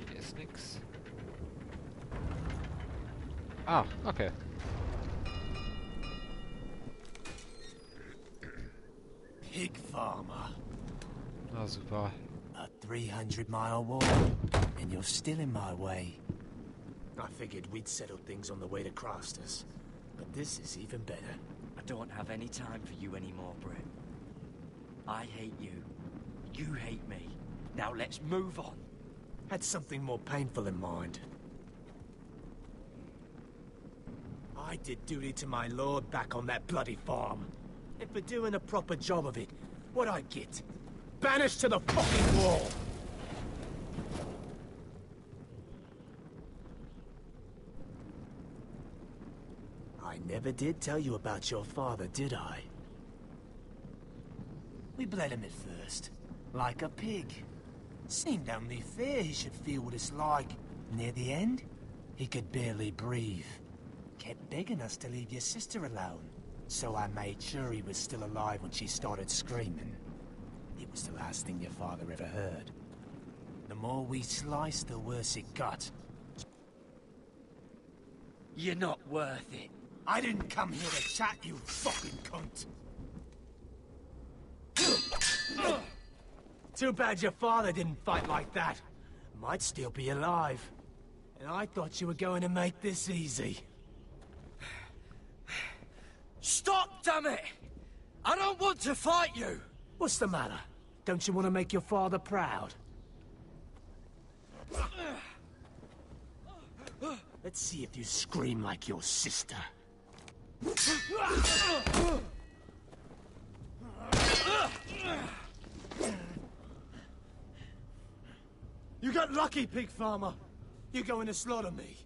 Hier ist nix. Ah, okay. Pig farmer. Na super. A 300-mile walk, and you're still in my way. I figured we'd settle things on the way to Craster's, but this is even better. I don't have any time for you anymore, Britt. I hate you. You hate me. Now let's move on. Had something more painful in mind. I did duty to my lord back on that bloody farm. And for doing a proper job of it, what'd I get? Banished to the fucking wall! I never did tell you about your father, did I? We bled him at first, like a pig. Seemed only fair he should feel what it's like. Near the end, he could barely breathe. Kept begging us to leave your sister alone, so I made sure he was still alive when she started screaming. It was the last thing your father ever heard. The more we sliced, the worse it got. You're not worth it. I didn't come here to chat, you fucking cunt. Too bad your father didn't fight like that. Might still be alive. And I thought you were going to make this easy. Stop, damn it! I don't want to fight you! What's the matter? Don't you want to make your father proud? Let's see if you scream like your sister. You got lucky, pig farmer. You're going to slaughter me,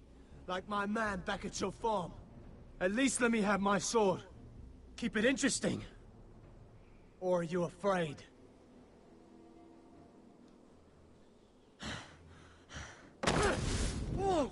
like my man back at your farm. At least let me have my sword. Keep it interesting. Or are you afraid? Whoa!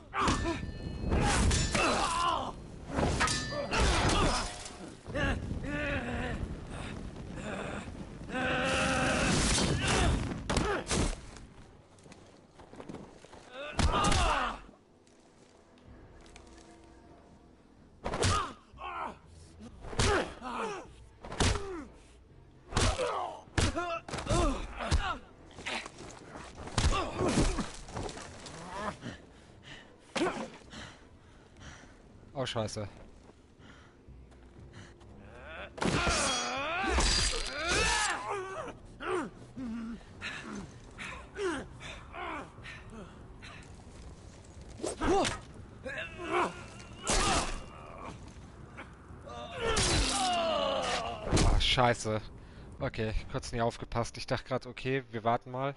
Oh, scheiße. Oh, scheiße. Okay, kurz nicht aufgepasst. Ich dachte gerade, okay, wir warten mal,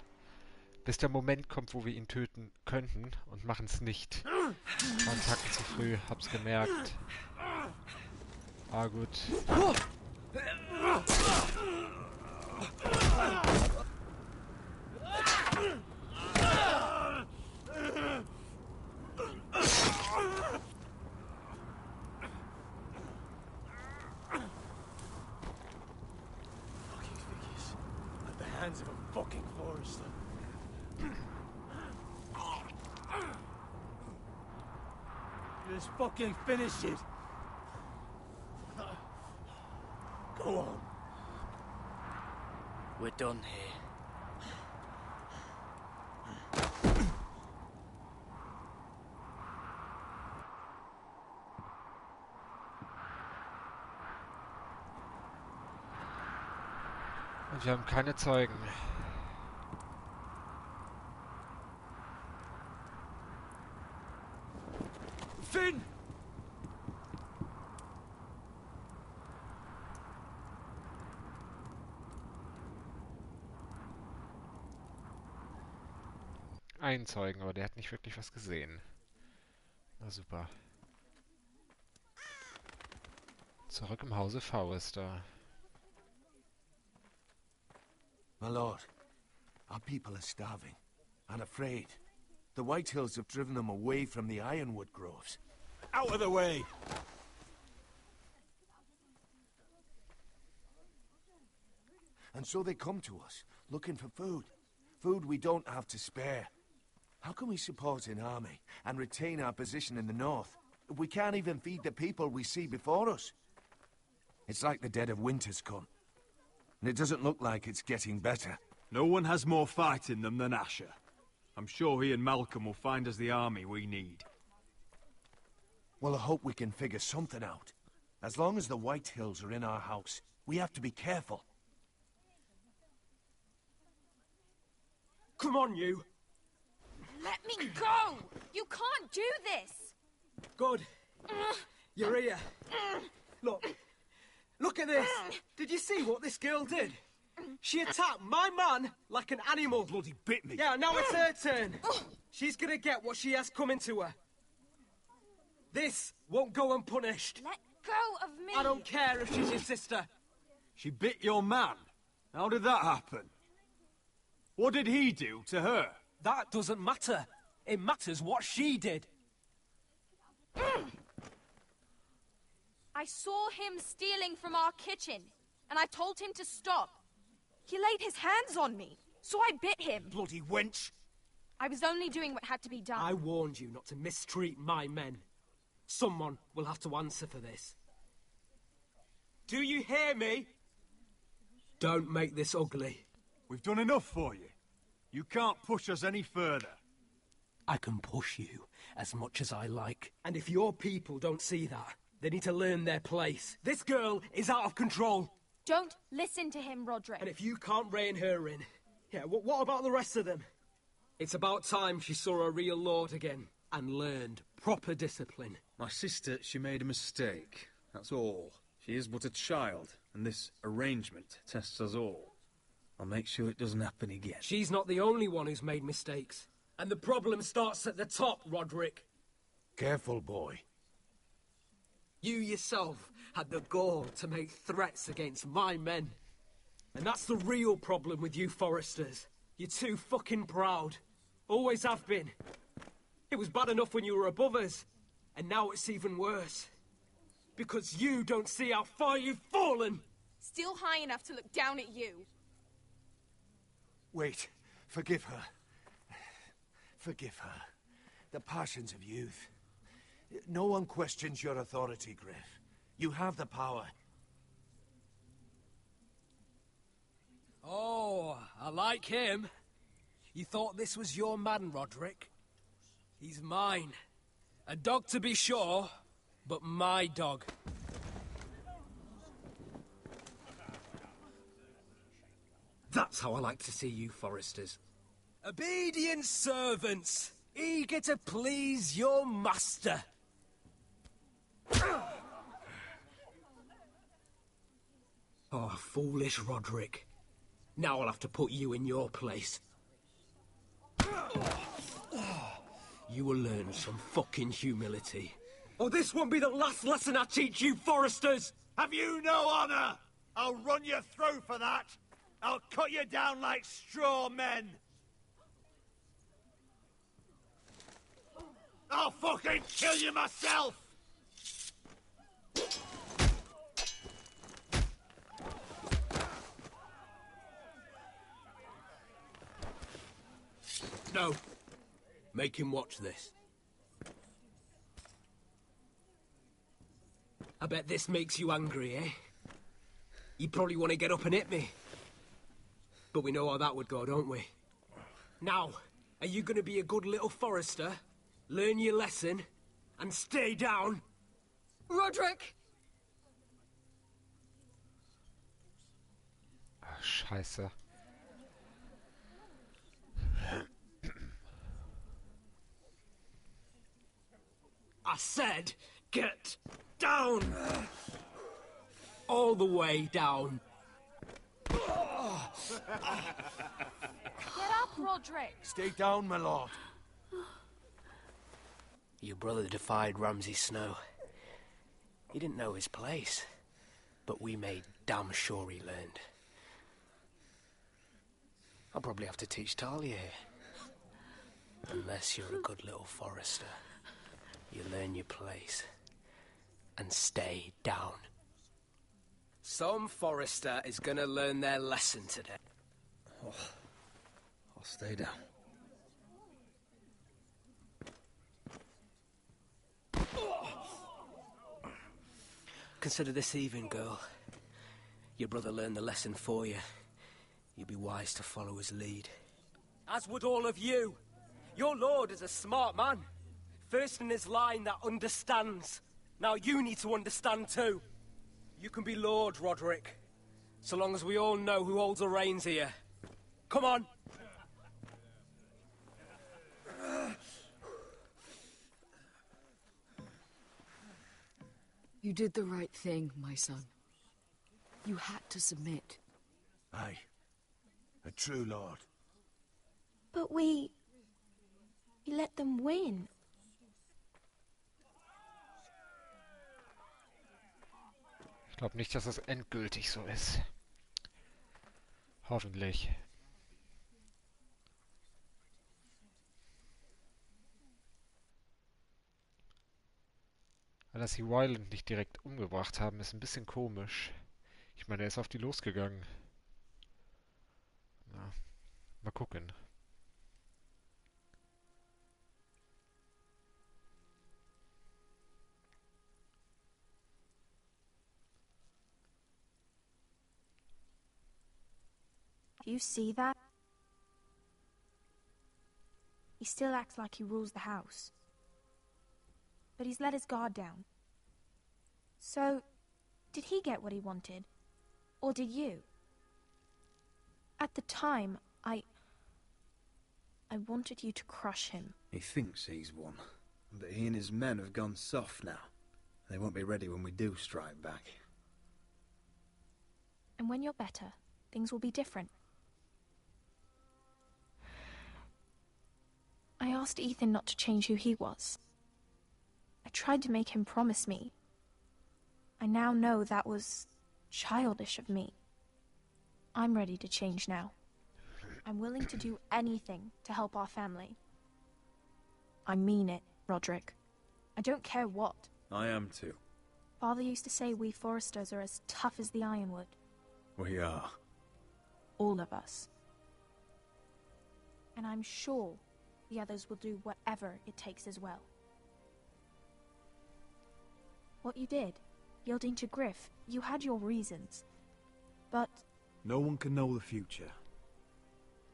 bis der Moment kommt, wo wir ihn töten könnten und machen es nicht. War einen Tacken zu früh, hab's gemerkt. Ah, gut. At the hands of a fucking forester. Just fucking finish it. Go on. We're done here. Und wir haben keine Zeugen. Finn! Einen Zeugen, aber der hat nicht wirklich was gesehen. Na super. Zurück im Hause Forrester. My lord, our people are starving and afraid. The Whitehills have driven them away from the ironwood groves. Out of the way! And so they come to us, looking for food. Food we don't have to spare. How can we support an army and retain our position in the north if we can't even feed the people we see before us? It's like the dead of winter's come. And it doesn't look like it's getting better. No one has more fight in them than Asher. I'm sure he and Malcolm will find us the army we need. Well, I hope we can figure something out. As long as the Whitehills are in our house, we have to be careful. Come on, you! Let me go! You can't do this! Good. You're here. Look at this! Did you see what this girl did? She attacked my man like an animal. Bloody bit me. Yeah, now it's her turn. She's gonna get what she has coming to her. This won't go unpunished. Let go of me! I don't care if she's your sister. She bit your man? How did that happen? What did he do to her? That doesn't matter. It matters what she did. I saw him stealing from our kitchen, and I told him to stop. He laid his hands on me, so I bit him. Bloody wench! I was only doing what had to be done. I warned you not to mistreat my men. Someone will have to answer for this. Do you hear me? Don't make this ugly. We've done enough for you. You can't push us any further. I can push you as much as I like. And if your people don't see that, they need to learn their place. This girl is out of control. Don't listen to him, Roderick. And if you can't rein her in, yeah, what about the rest of them? It's about time she saw a real lord again and learned proper discipline. My sister, she made a mistake. That's all. She is but a child, and this arrangement tests us all. I'll make sure it doesn't happen again. She's not the only one who's made mistakes. And the problem starts at the top, Roderick. Careful, boy. You yourself had the gall to make threats against my men. And that's the real problem with you Foresters. You're too fucking proud. Always have been. It was bad enough when you were above us. And now it's even worse. Because you don't see how far you've fallen. Still high enough to look down at you. Wait. Forgive her. Forgive her. The passions of youth. No one questions your authority, Griff. You have the power. Oh, I like him. You thought this was your man, Roderick? He's mine. A dog to be sure, but my dog. That's how I like to see you, Foresters. Obedient servants, eager to please your master. Oh, foolish Roderick. Now I'll have to put you in your place. You will learn some fucking humility. Or this won't be the last lesson I teach you, Foresters! Have you no honor? I'll run your throat for that. I'll cut you down like straw men. I'll fucking kill you myself! No. Make him watch this. I bet this makes you angry, eh? You probably want to get up and hit me. But we know how that would go, don't we? Now, are you going to be a good little Forester, learn your lesson, and stay down? Roderick! Ach, Scheiße. I said, get down! All the way down. Get up, Roderick! Stay down, my lord. Your brother defied Ramsay Snow. He didn't know his place, but we made damn sure he learned. I'll probably have to teach Talia here. Unless you're a good little Forester. You learn your place. And stay down. Some Forester is gonna learn their lesson today. Oh, I'll stay down. Consider this even, girl. Your brother learned the lesson for you. You'd be wise to follow his lead. As would all of you. Your lord is a smart man. First in his line that understands. Now you need to understand too. You can be Lord, Roderick. So long as we all know who holds the reins here. Come on! You did the right thing, my son. You had to submit. Aye. A true lord. But we let them win. Ich glaube nicht, dass das endgültig so ist. Hoffentlich. Aber dass sie Wyland nicht direkt umgebracht haben, ist ein bisschen komisch. Ich meine, er ist auf die losgegangen. Ja, mal gucken. Do you see that? He still acts like he rules the house. But he's let his guard down. So, did he get what he wanted? Or did you? At the time, I wanted you to crush him. He thinks he's won, but he and his men have gone soft now. They won't be ready when we do strike back. And when you're better, things will be different. I asked Ethan not to change who he was. I tried to make him promise me. I now know that was childish of me. I'm ready to change now. I'm willing to do anything to help our family. I mean it, Roderick. I don't care what. I am too. Father used to say we Foresters are as tough as the ironwood. We are. All of us. And I'm sure the others will do whatever it takes as well. What you did, yielding to Griff, you had your reasons. But... no one can know the future.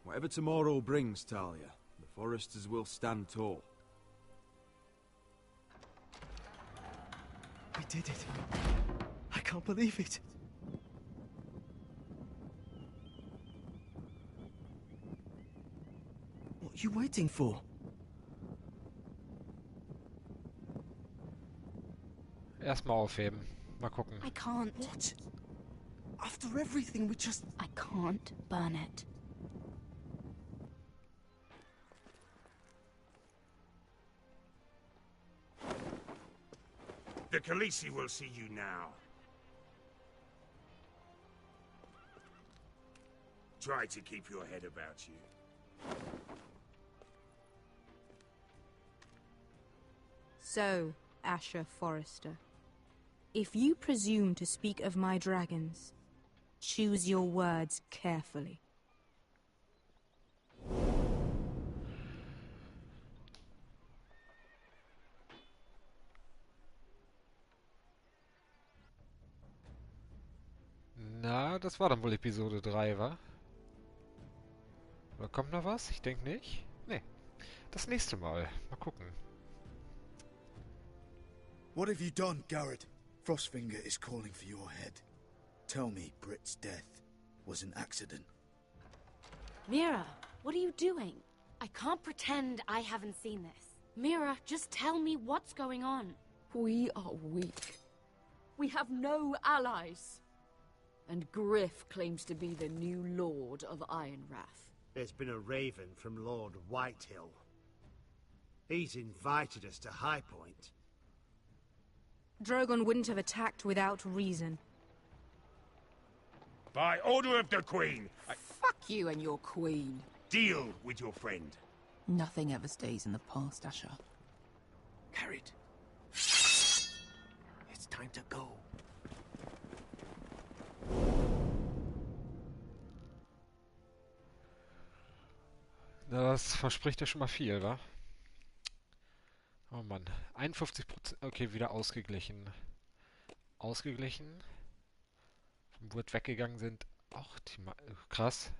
Whatever tomorrow brings, Talia, the Foresters will stand tall. We did it. I can't believe it. What are you waiting for? Erstmal aufheben. Mal gucken. I can't. What? After everything, we just... I can't burn it. The Khaleesi will see you now. Try to keep your head about you. So, Asher Forrester, if you presume to speak of my dragons, choose your words carefully. Na, das war dann wohl Episode 3, wa? Oder kommt noch was? Ich denke nicht. Nee. Das nächste Mal. Mal gucken. What have you done, Garrett? Frostfinger is calling for your head. Tell me Britt's death was an accident. Mira, what are you doing? I can't pretend I haven't seen this. Mira, just tell me what's going on. We are weak. We have no allies. And Griff claims to be the new Lord of Ironrath. There's been a raven from Lord Whitehill. He's invited us to High Point. Drogon wouldn't have attacked without reason. By order of the Queen, Fuck you and your queen. deal with your friend. Nothing ever stays in the past, Asher. Carried. It's time to go. Das verspricht ja schon mal viel, wa? Oh Mann. 51%. Okay, wieder ausgeglichen. Ausgeglichen. Vom Wurt weggegangen sind auch die... Krass.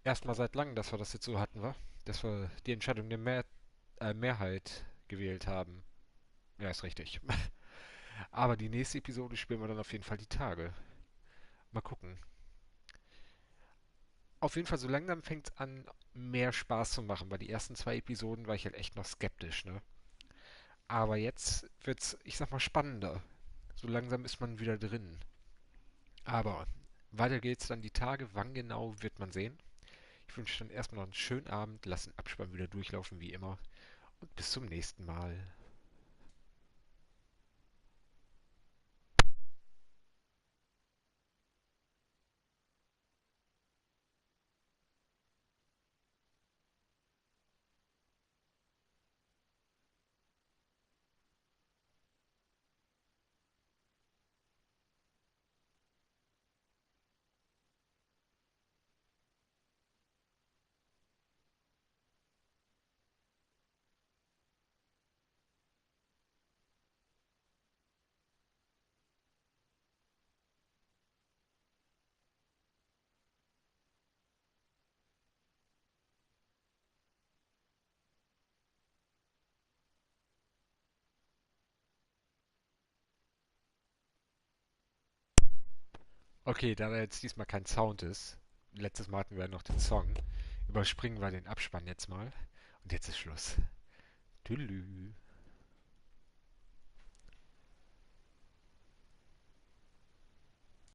Erstmal seit langem, dass wir das jetzt so hatten, wa? Dass wir die Entscheidung der Mehrheit gewählt haben. Ja, ist richtig. Aber die nächste Episode spielen wir dann auf jeden Fall die Tage. Mal gucken. Auf jeden Fall, so langsam fängt es an, mehr Spaß zu machen. Bei die ersten 2 Episoden war ich halt echt noch skeptisch, ne? Aber jetzt wird's, ich sag mal, spannender. So langsam ist man wieder drin. Aber weiter geht's dann die Tage. Wann genau, wird man sehen. Ich wünsche dann erstmal noch einen schönen Abend. Lass den Abspann wieder durchlaufen, wie immer. Und bis zum nächsten Mal. Okay, da da jetzt diesmal kein Sound ist, letztes Mal hatten wir noch den Song, überspringen wir den Abspann jetzt mal. Und jetzt ist Schluss. Tüdelü.